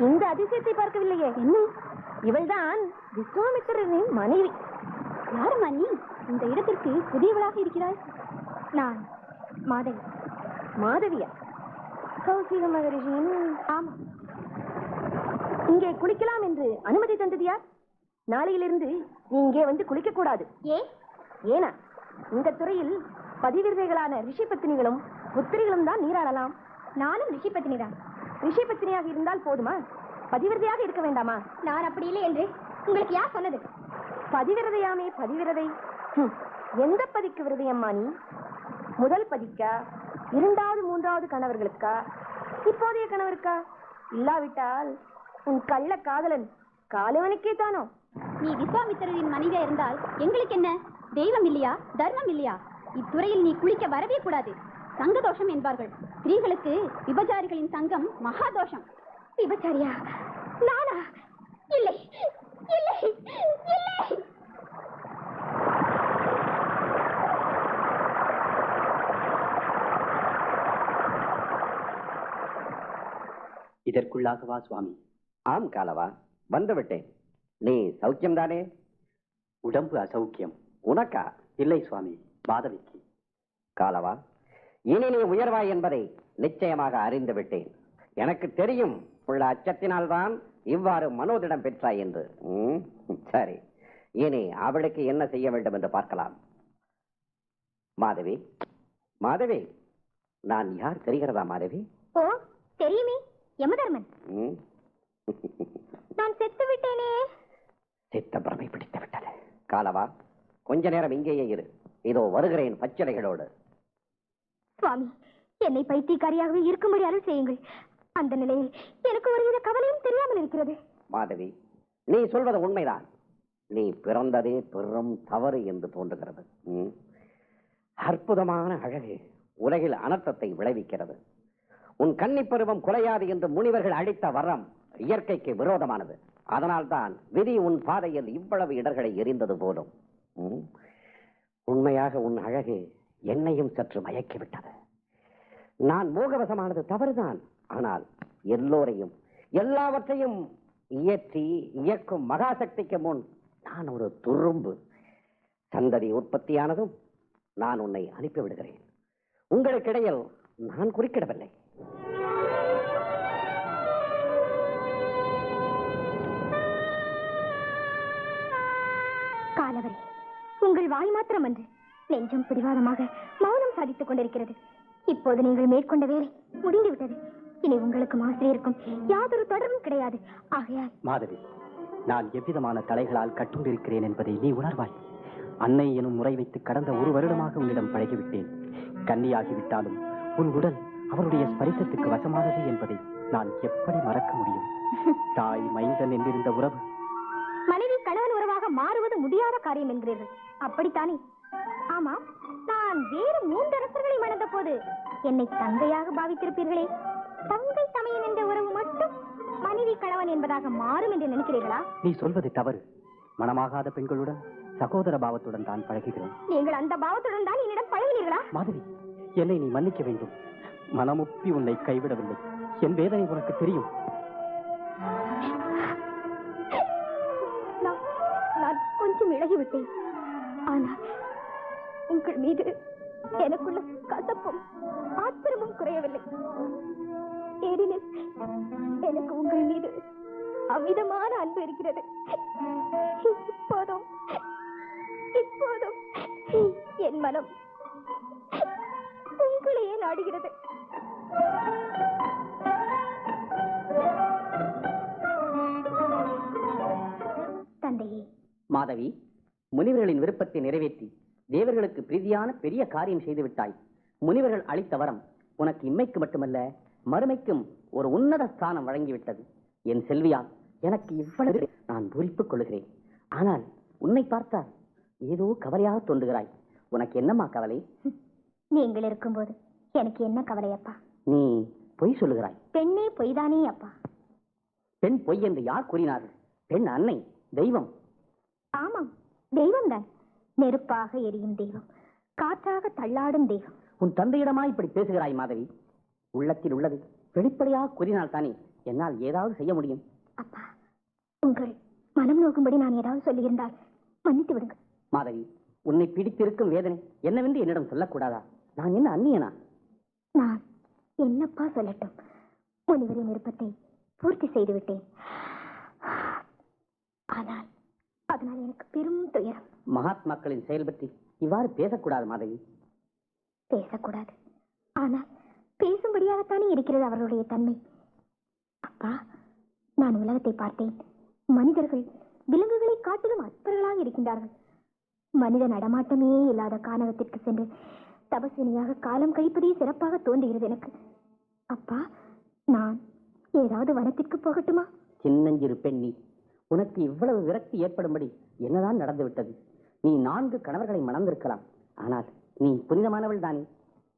இந்த அதிசயத்தை பார்க்கவில்லையே. என்ன? இவள்தான் விஸ்வாமித்திரரின் மனைவி. யாருமா நீ? இந்த இடத்திற்கு புதியவளாக இருக்கிறாய். நான் மாதவி. மாதவியா? கௌசிக மகரிஷியின்? ஆமா. இங்கே குளிக்கலாம் என்று அனுமதி தந்தது யார்? நாளையிலிருந்து நீ இங்கே வந்து குளிக்க கூடாது. ஏனா இந்த துறையில் பதிவிரதைகளான ரிஷி பத்தினிகளும் புத்திரிகளும் தான் நீராடலாம். நானும் ரிஷி பத்தினி தான். ரிஷி பத்தினியாக இருந்தால் போதுமா? பதிவிரதையாக இருக்க வேண்டாமா? நான் அப்படி இல்லை என்று உங்களுக்கு யார் சொன்னது? பதிவிரதையாமே பதிவிரதை. எந்த பதிக்கு விரதையம்மா நீ? முதல் பதிக்கா, இரண்டாவது மூன்றாவது கணவர்களுக்கா, இப்போதைய கணவருக்கா? இல்லாவிட்டால் உன் கள்ள காதலன் காலவனுக்கே தானோ? நீ விஸ்வாமித்திரரின் மனைவியா இருந்தால் எங்களுக்கு என்ன? தெய்வம் இல்லையா? தர்மம் இல்லையா? இத்துறையில் நீ குளிக்க வரவே கூடாது. சங்க தோஷம் என்பார்கள். ஸ்திரீகளுக்கு விபச்சாரிகளின் சங்கம் மகாதோஷம். விபச்சாரியா? நானா? இல்லை இல்லை இல்லை. இதற்குள்ளாகவா சுவாமி? ஆம் காலவா, வந்து விட்டேன். நீ சௌக்கியம் தானே? உடம்பு அசௌக்கியம். உனக்கா? இல்லை சுவாமி, மாதவிக்கு. காலவா, இனி நீ உயர்வாய் என்பதை நிச்சயமாக அறிந்து விட்டேன். எனக்கு தெரியும் உள்ள அச்சத்தினால்தான் இவ்வாறு மனோதிடம் பெற்றாய் என்று. சரி, இனி அவளுக்கு என்ன செய்ய வேண்டும் என்று பார்க்கலாம். மாதவி, மாதவி, நான் யார் தெரிகிறதா மாதவி? ஓ, தெரியுமே, யமதர்மன். நான் செத்து விட்டேனே. சித்த பிரமை பிடித்து விட்டது. காலவா, கொஞ்ச நேரம் இங்கேயே இரு. இதோ வருகிறேன் பச்சிலைகளோடு. சுவாமி, என்னை பைத்தியக்காரியாகவே இருக்கும்படி அருள் செய்யுங்கள். அந்த நிலையில் எனக்கு ஒருவித கவலையும் தெரியாமல் இருக்கிறது. மாதவி, நீ சொல்வது உண்மைதான். நீ பிறந்ததே பெரும் தவறு என்று தோன்றுகிறது. அற்புதமான அழகு உலகில் அனர்த்தத்தை விளைவிக்கிறது. உன் கன்னிப் பருவம் குலையாது என்று முனிவர்கள் அளித்த வரம் இயற்கைக்கு விரோதமானது. அதனால்தான் விதி உன் பாதையில் இவ்வளவு இடர்களை எரிந்தது போலும். உண்மையாக உன் அழகு என்னையும் சற்று மயக்கிவிட்டது. நான் மோகவசமானது தவறுதான். ஆனால் எல்லோரையும் எல்லாவற்றையும் இயற்றி இயக்கும் மகாசக்திக்கு முன் நான் ஒரு துரும்பு. சந்ததி உற்பத்தியானதும் நான் உன்னை அனுப்பிவிடுகிறேன். உங்களுக்கிடையில் நான் குறுக்கிடவில்லை. காலவரே, உங்கள் வாய் மாத்திரம் அன்று நெஞ்சம் பிடிவாதமாக மௌனம் சாதித்துக் கொண்டிருக்கிறது. இப்போது நீங்கள் மேற்கொண்ட வேலை முடிந்துவிட்டது. இனி உங்களுக்கு ஆசிரியருக்கும் யாதொரு தொடர்பும் கிடையாது. ஆகையால் மாதவி, நான் எவ்விதமான தலைகளால் கட்டுண்டிருக்கிறேன் என்பதை நீ உணர்வாய். அன்னை எனும் முறை வைத்து கடந்த 1 வருடமாக உன்னிடம் பழகிவிட்டேன். கன்னியாகிவிட்டாலும் உன் உடல் அவருடைய ஸ்பரிசத்துக்கு வசமானது என்பதை நான் எப்படி மறக்க முடியும்? தாய் மைந்தன் என்றிருந்த உறவு மனைவி கணவன் உறவாக மாறுவது முடியாத காரியம் என்கிறீர்கள், அப்படித்தானே? ஆமா, நான் வேறு 3 அரசர்களை மணந்த போது என்னை தங்கையாக பாவித்திருப்பீர்களே. தங்கை தமையன் என்ற உறவு மட்டும் மனைவி கணவன் என்பதாக மாறும் என்று நினைக்கிறீர்களா? நீ சொல்வது தவறு. மனமாகாத பெண்களுடன் சகோதர பாவத்துடன் தான் பழகுகிறேன். நீங்கள் அந்த பாவத்துடன் தான் என்னிடம் பழகினீர்களா? மாதவி, என்னை நீ மன்னிக்க வேண்டும். மனமுப்பி உன்னை கைவிடவில்லை. என் வேதனை உனக்கு தெரியும். நான் கொஞ்சம் இழகிவிட்டேன். ஆனால் உங்கள் மீது எனக்குள்ள கசப்பும் ஆத்திரமும் குறையவில்லை. ஏனெனில் எனக்கு உங்கள் மீது அமிதமான அன்பு இருக்கிறது. இப்போதும் என் மனம் உங்களையே நாடுகிறது. தந்தையே. மாதவி, முனிவர்களின் விருப்பத்தை நிறைவேற்றி தேவர்களுக்கு பிரீதியான பெரிய காரியம் செய்து விட்டாய். முனிவர்கள் அளித்த வரம் உனக்கு இம்மைக்கு மட்டுமல்ல மறுமைக்கும் ஒரு உன்னத ஸ்தானம் வழங்கிவிட்டது. என் செல்வியால் எனக்கு இவ்வளவு நான் பூரிப்புக் கொள்கிறேன். ஆனால் உன்னை பார்த்தால் ஏதோ கவலையாக தோன்றுகிறாய். உனக்கு என்னம்மா கவலை? நீங்கள் இருக்கும்போது எனக்கு என்ன கவலை அப்பா? நீ பொய் சொல்லுகிறாய். பெண்ணே பொய்தானே அப்பா. பெண் பொய் என்று யார் கூறினார்கள்? பெண் அன்னை, தெய்வம். ஆமாம், தெய்வம் தான். நெருப்பாக எரியும் தெய்வம், காற்றாக தள்ளாடும் தேகம். உன் தந்தையிடமா இப்படி பேசுகிறாய் மாதவி? உள்ளத்தில் உள்ளது வெளிப்படையாக கூறினால் தானே என்னால் ஏதாவது செய்ய முடியும். அப்பா, உங்கள் மனம் நோக்கும்படி நான் ஏதாவது சொல்லியிருந்தால் மன்னித்து விடுங்க. மாதவி, உன்னை பிடித்திருக்கும் வேதனை என்னவென்று என்னிடம் சொல்லக்கூடாதா? நான் என்ன அந்நியனா? நான் என்னப்பா சொல்லட்டும்? முனிவரின் விருப்பத்தை பூர்த்தி செய்து விட்டேன். ஆனால் அதனால் எனக்கு பெரும் துயரம். மகாத்மாக்களின் செயல் பற்றி இவ்வாறு பேசக்கூடாது மாதவி. பேசக்கூடாது, ஆனால் பேசும்படியாகத்தானே இருக்கிறது அவர்களுடைய தன்மை. அப்பா, நான் உலகத்தை பார்த்தேன். மனிதர்கள் விலங்குகளை காட்டிலும் அற்பர்களாக இருக்கின்றார்கள். மனித நடமாட்டமே இல்லாத கானகத்திற்கு சென்று தபஸ்வினியாக காலம் கழிப்பதே சிறப்பாக தோன்றுகிறது எனக்கு. அப்பா, நான் ஏதாவது வனத்திற்கு போகட்டுமா? சின்னஞ்சிறு பெண்ணி, உனக்கு இவ்வளவு விரக்தி ஏற்படும்படி என்னதான் நடந்துவிட்டது? நீ 4 கணவர்களை மணந்திருக்கலாம், ஆனால் நீ புனிதமானவள் தானே.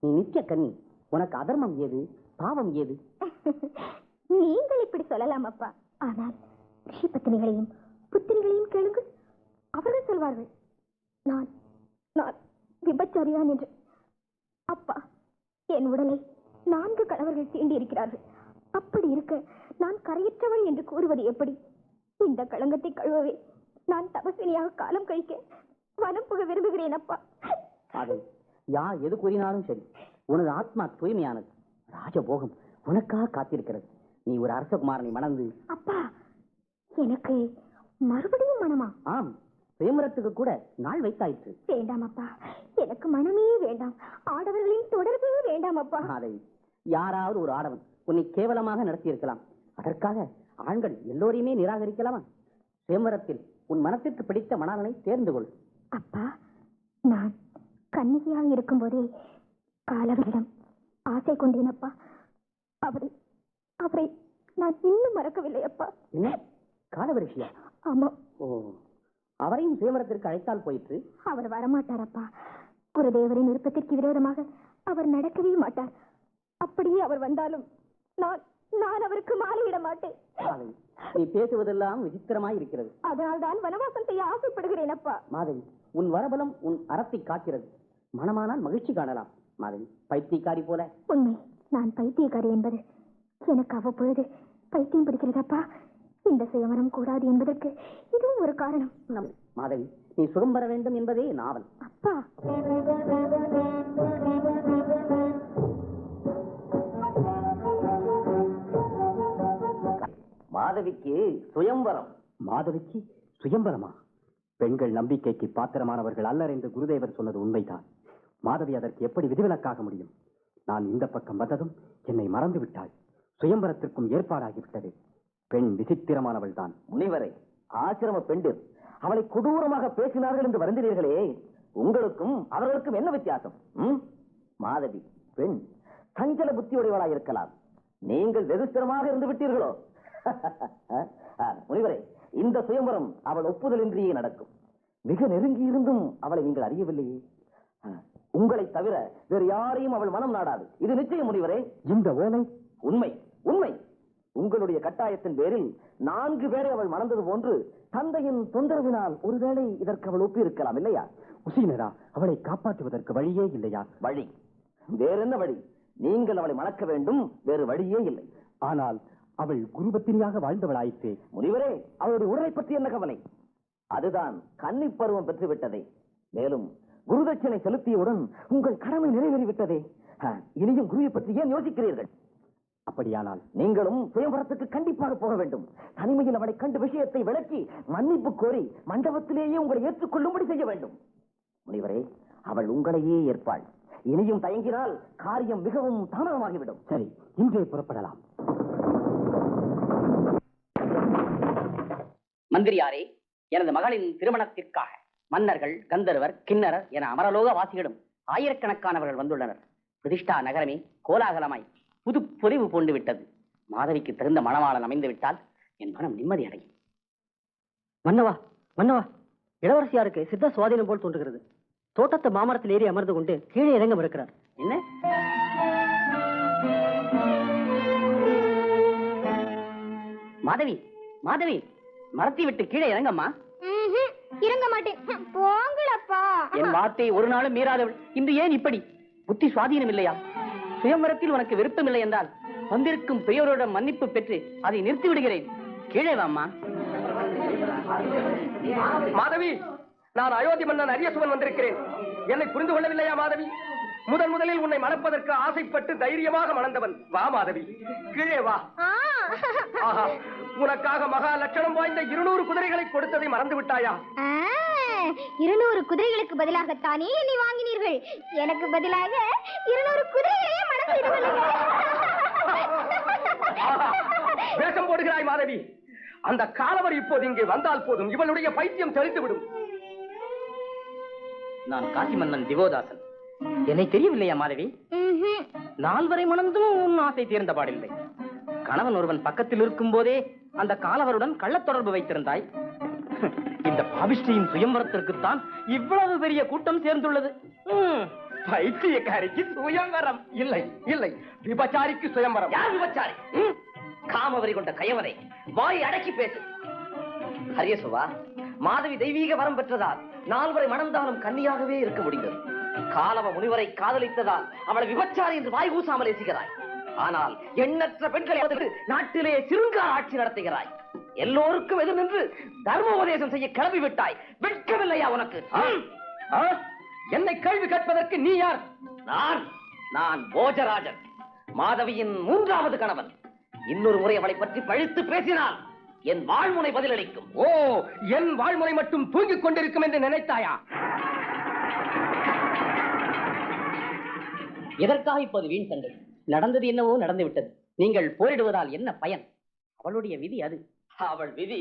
நீ நித்திய கன்னி. உனக்கு அதர்மம் ஏது, பாவம் ஏது? நீங்கள் இப்படி சொல்லலாம் அப்பா. ஆனால் ரிஷி பத்தினிகளையும் புத்திரிகளையும் கேளுங்கள். அவர்கள் சொல்வார்கள் நான் நான் விபச்சாரியான் என்று. அப்பா, என் உடலை 4 கணவர்கள் தீண்டி இருக்கிறார்கள். அப்படி இருக்க நான் கரையற்றவள் என்று கூறுவது எப்படி? இந்த களங்கத்தை கழுவவே நான் தபஸ்வினியாக காலம் கழிக்க வனம் புக விரும்புகிறேன் அப்பா. அது யார் எது கூறினாலும் சரி, உனது ஆத்மா தூய்மையானது. ராஜபோகம் உனக்காக காத்திருக்கிறது. நீ ஒரு அரசகுமாரனை மணந்து. அப்பா, எனக்கு மறுபடியும் மனமா? ஆம், சுயம்பரத்துக்கு கூட நாள் வைத்தாயிற்று. வேண்டாம் அப்பா, எனக்கு மனமே வேண்டாம். ஆடவர்களின் தொடர்பே வேண்டாம் அப்பா. அதை யாராவது ஒரு ஆடவன் உன்னை கேவலமாக நடத்தியிருக்கலாம். அதற்காக ஆண்கள் எல்லோரையுமே நிராகரிக்கலாமா? சுயம்பரத்தில் உன் மனத்திற்கு பிடித்த மணாளனை தேர்ந்து கொள். அப்பா, நான் கன்னிகையாக இருக்கும் போதே காலவரிடம் ஆசை கொண்டேன் அப்பா. அவரை நான் இன்னும் மறக்கவில்லை அப்பா. என்ன காலவரிஷியா? ஆமா. ஓ, அவரையும் சுயம்பரத்திற்கு அழைத்தால் போயிற்று. அவர் வரமாட்டார் அப்பா. குருதேவரின் விருப்பத்திற்கு விரோதமாக அவர் நடக்கவே மாட்டார். அப்படியே அவர் வந்தாலும் நான் அவருக்கு மாலையிட மாட்டேன். நீ பேசுவதெல்லாம் விசித்திரமாய் இருக்கிறது. அதனால் தான் வனவாசம் செய்ய ஆசைப்படுகிறேன் அப்பா. மாதவி, உன் வரபலம் உன் அறத்தை காக்கிறது. மனமானால் மகிழ்ச்சி காணலாம். மாதவி, பைத்தியக்காரி போல. உண்மை, நான் பைத்தியக்காரி என்பது எனக்கு அவ்வப்பொழுது பைத்தியம் பிடிக்கிறதப்பா. இந்த சுயமரம் கூடாது என்பதற்கு இதுவும் ஒரு காரணம். மாதவி, நீ சுகம் பெற வேண்டும் என்பதே நாவல். அப்பா, மாதவிக்கு சுயம்பரம். மாதவிக்கு சுயம்பரமா? பெண்கள் நம்பிக்கைக்கு பாத்திரமானவர்கள் அல்லர் என்று குருதேவர் சொன்னது உண்மைதான். மாதவி அதற்கு எப்படி விதிவிலக்காக முடியும்? நான் இந்த பக்கம் வந்ததும் என்னை மறந்து விட்டாள். சுயம்பரத்திற்கும் ஏற்பாடாகிவிட்டது. பெண் விசித்திரமானவள் தான். முனிவரை, ஆசிரம பெண்டிர் அவளை கொடூரமாக பேசினார்கள் என்று வருந்தினீர்களே, உங்களுக்கும் அவர்களுக்கும் என்ன வித்தியாசம்? மாதவி பெண் சஞ்சல புத்தியுடையவளாக இருக்கலாம். நீங்கள் வெகுஸ்திரமாக இருந்து விட்டீர்களோ? முனிவரே, இந்த சுயம்பரம் அவள் ஒப்புதலின்றியே நடக்கும். மிக நெருங்கி இருந்தும் அவளை நீங்கள் அறியவில்லையே. உங்களை தவிர வேறு யாரையும் அவள் மனம் நாடாது. இது நிச்சயம் முனிவரே. இந்த ஓலை உண்மை, உண்மை. உங்களுடைய கட்டாயத்தின் பேரில் 4 பேரை அவள் மணந்தது போன்று தந்தையின் தொந்தரவினால் ஒருவேளை இதற்கு அவள் ஒப்பி இருக்கலாம் இல்லையா? உசீனரா, அவளை காப்பாற்றுவதற்கு வழியே இல்லையா? வழி வேறென்ன வழி? நீங்கள் அவளை மணக்க வேண்டும், வேறு வழியே இல்லை. ஆனால் அவள் குருபத்தினியாக வாழ்ந்தவளாயிற்றே. முனிவரே, அவளுடைய உடலை பற்றி என்ன கவலை? அதுதான் கன்னி பருவம் பெற்றுவிட்டதே. மேலும் குருதட்சணை செலுத்தியவுடன் உங்கள் கடமை நிறைவேறிவிட்டதே. இனியும் குருவை பற்றி ஏன் யோசிக்கிறீர்கள்? அப்படியானால் நீங்களும் சுயம்பரத்துக்கு கண்டிப்பாக போக வேண்டும். தனிமையில் அவளை கண்டு விஷயத்தை விளக்கி மன்னிப்பு கோரி மண்டபத்திலேயே உங்களை ஏற்றுக்கொள்ளும்படி செய்ய வேண்டும். முனிவரே, அவள் உங்களையே ஏற்பாள். இனியும் தயங்கினால் காரியம் மிகவும் தாமதமாகிவிடும். சரி, இன்றே புறப்படலாம். மந்திரியாரே, எனது மகளின் திருமணத்திற்காக மன்னர்கள், கந்தர்வர், கிண்ணறர் என அமரலோக வாசிகளும் ஆயிரக்கணக்கானவர்கள் வந்துள்ளனர். பிரதிஷ்டா நகரமே கோலாகலமாய் புது பொலிவு பூண்டு விட்டது. மாதவிக்கு தகுந்த மணவாளன் அமைந்து விட்டால் என் மனம் நிம்மதி அடையும். மன்னவா, மன்னவா, இளவரசியாருக்கு சித்த சுவாதீனம் போல் தோன்றுகிறது. தோட்டத்து மாமரத்தில் ஏறி அமர்ந்து கொண்டு கீழே இறங்க மறுக்கிறார். என்ன? மாதவி, மாதவி, மரத்தை விட்டு கீழே இறங்கம்மா. இறங்க மாட்டேன். போங்களப்பா. என் வார்த்தையை ஒரு நாளும் மீறாதவள் இன்று ஏன் இப்படி? புத்தி சுவாதீனம் இல்லையா? சுயம்பரத்தில் உனக்கு விருப்பம் இல்லை என்றால் வந்திருக்கும் பெயோரோட மன்னிப்பு பெற்று அதை நிறுத்தி விடுகிறேன். கீழே வாம்மா. மாதவி, நான் அயோத்தி மன்னன் அரியசுவன் வந்திருக்கிறேன். என்னை புரிந்து கொள்ளவில்லையா மாதவி? முதலில் உன்னை மணப்பதற்கு ஆசைப்பட்டு தைரியமாக மணந்தவன். வா மாதவி, கீழே வா. ஆஹா, உனக்காக மகா லட்சணம் வாய்ந்த 200 குதிரைகளை கொடுத்ததை மறந்து விட்டாயா? 200 குதிரைகளுக்கு பதிலாகத்தானே என்னை வாங்கினீர்கள். எனக்கு பதிலாக 200 குதிரைகளையே மனம் செய்து கொள்ளுங்கள். வேஷம் போடுகிறாய் மாதவி. அந்த காலவர் இப்போது இங்கே வந்தால் போதும், இவளுடைய பைத்தியம் தெளிந்துவிடும். நான் காசி மன்னன் திவோதாசன். என்னை தெரியவில்லையா மாதவி? நால்வரை மணந்தும் உன் ஆசை தீர்ந்த பாடில்லை. கணவன் ஒருவன் பக்கத்தில் இருக்கும் போதே அந்த காலவருடன் கள்ளத் தொடர்பு வைத்திருந்தாய். இந்த பாபிஷ்டியின் சுயம்பரத்திற்குத்தான் இவ்வளவு பெரிய கூட்டம் சேர்ந்துள்ளது. பைத்தியக்காரிக்கு சுயம்பரம் இல்லை, இல்லை, விபச்சாரிக்கு சுயம்பரம். யார் விபச்சாரி? காமவரி கொண்ட கயவரை, வாய் அடக்கி பேசு. ஹரியசுவா, மாதவி தெய்வீக வரம் பெற்றதால் 4 வரை மணந்தாலும் கன்னியாகவே இருக்க முடிந்தது. காலவ முனிவரை காதலித்ததால் அவளை விபச்சாரி என்று வாய் கூசாமல் ஏசுகிறாய். ஆனால் எண்ணற்ற பெண்களை நாட்டிலே சிறுங்கார ஆட்சி நடத்துகிறாய். எல்லோருக்கும் எதிர் நின்று தர்மோபதேசம் செய்ய கிளம்பி விட்டாய். வெட்கமில்லையா உனக்கு? என்னை கேள்வி கேட்பதற்கு நீ யார்? நான் போஜராஜன், மாதவியின் 3வது கணவன். இன்னொரு முறை அவளை பற்றி பழித்து பேசினால் என் வாழ்முனை பதிலளிக்கும். ஓ, என் வாழ்முனை மட்டும் தூங்கிக் கொண்டிருக்கும் என்று நினைத்தாயா? எதற்காக இப்போது வீண் சண்டை? நடந்தது என்னவோ நடந்து விட்டது. நீங்கள் போரிடுவதால் என்ன பயன்? அவளுடைய விதி அது. அவள் விதி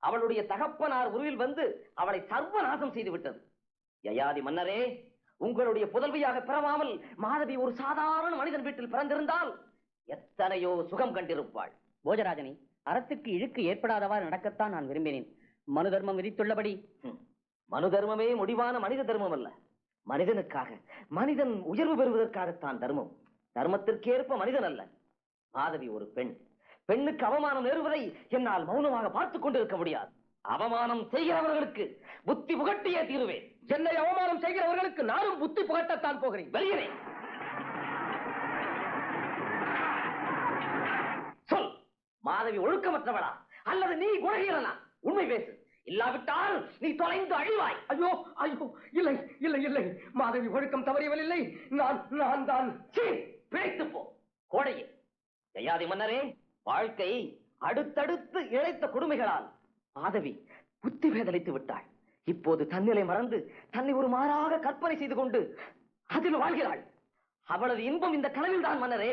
அவளுடைய தகப்பனார் உருவில் வந்து அவளை சர்வநாசம் செய்து விட்டது. யயாதி மன்னரே, உங்களுடைய புதல்வியாக பிறவாமல் மாதவி ஒரு சாதாரண மனிதன் வீட்டில் பிறந்திருந்தால் எத்தனையோ சுகம் கண்டிருப்பாள். போஜராஜனே, அறத்துக்கு இழுக்கு ஏற்படாதவாறு நடக்கத்தான் நான் விரும்பினேன். மனு தர்மம் விதித்துள்ளபடி. மனு தர்மமே முடிவான மனித தர்மம் அல்ல. மனிதனுக்காக, மனிதன் உயர்வு பெறுவதற்காகத்தான் தர்மம். தர்மத்திற்கேற்ப மனிதன் அல்ல. மாதவி ஒரு பெண். பெண்ணுக்கு அவமானம் நேருவதை என்னால் மௌனமாக பார்த்துக் கொண்டிருக்க முடியாது. அவமானம் செய்கிறவர்களுக்கு புத்தி புகட்டியே தீருவேன். என்னை அவமானம் செய்கிறவர்களுக்கு நானும் புத்தி புகட்டத்தான் போகிறேன். வருகிறேன். சொல், மாதவி ஒழுக்கமற்றவளா அல்லது நீ குணகீரனா? உண்மை பேசு. இல்லாவிட்டால் நீ தொலைந்து அழிவாய். ஐயோ, ஐயோ, இல்லை, இல்லை, இல்லை, மாதவி ஒழுக்கம் தவறியவள் இல்லை. நான் தான். பிழைத்து போ கோடையே. யயாதி மன்னரே, வாழ்க்கை அடுத்தடுத்து இழைத்த கொடுமைகளால் மாதவி புத்தி வேதளித்து விட்டாள். இப்போது தன்னிலை மறந்து தன்னை ஒரு மாறாக கற்பனை செய்து கொண்டு அதில் வாழ்கிறாள். அவளது இன்பம் இந்த கனவில் தான் மன்னரே.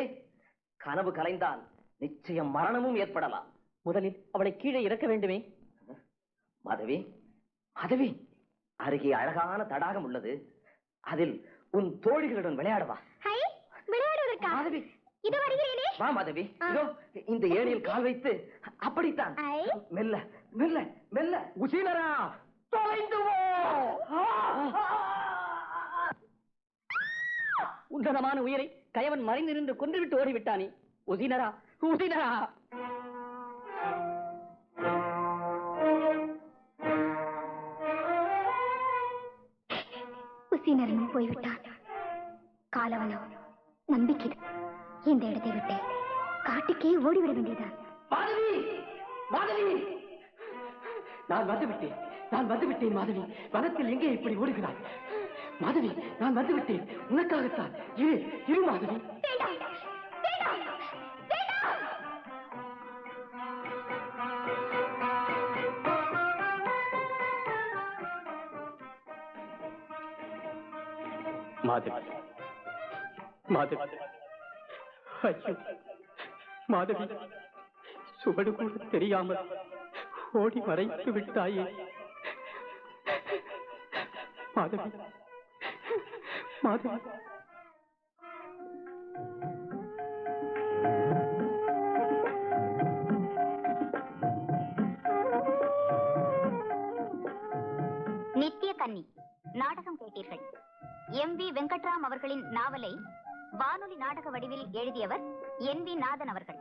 கனவு கலைந்தால் நிச்சயம் மரணமும் ஏற்படலாம். முதலில் அவளை கீழே இறக்க வேண்டுமே. மாதவி, மாதவி, அருகே அழகான தடாகம் உள்ளது. அதில் உன் தோழிகளுடன் விளையாடவா? மாதவி, இது வருகிறேனே. வா மாதவி, இதோ இந்த ஏணியில் கால் வைத்து அப்படித்தான் மெல்ல மெல்ல மெல்ல. உசீனரா, தொலைந்து உன்னதமான உயிரை கயவன் மறைந்து நின்று கொன்றுவிட்டு ஓடிவிட்டானே. உசினரா, உசினரா. உசீனரனும் போய்விட்டான். காலவனோ நம்பிக்கை இந்த இடத்தை விட்டு காட்டுக்கே ஓடிவிட வேண்டியதான். மாதவி, மாதவி, நான் வந்துவிட்டேன், நான் வந்துவிட்டேன். மாதவி, வனத்தில் எங்கே இப்படி ஓடுகிறாய்? மாதவி, நான் வந்துவிட்டேன், உனக்காகத்தான். இரு மாதவி. மாதவி, மாதவி, ஐயோ மாதவி, சுவடு கூட தெரியாமல் ஓடி மறைத்து விட்டாயே. மாதவி, மாதவி. நித்திய கன்னி நாடகம் கேட்டீர்கள். எம்.வி. வெங்கட்ராம் அவர்களின் நாவலை வானொலி நாடக வடிவில் எழுதியவர் என்.வி. நாதன் அவர்கள்.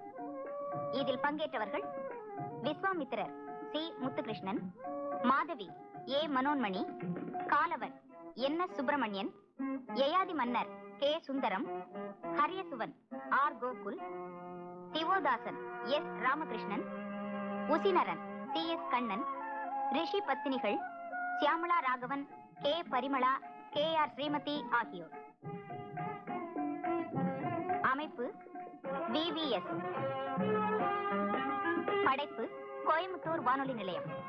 இதில் பங்கேற்றவர்கள் Vishwamitrar C. Muthukrishnan, Madhavi A. Manonmani, Galavar N S. Subramanian, Yayati மன்னர் K. Sundaram, Hariyasuvan R. Gokul, Divodasan S. Ramakrishnan, Usinaran C. S. Kannan, ரிஷி பத்தினிகள் Shyamala Raghavan, K. Parimala, K. R. Srimathi ஆகியோர். அமைப்பு VVS. படைப்பு கோயம்புத்தூர் வானொலி நிலையம்.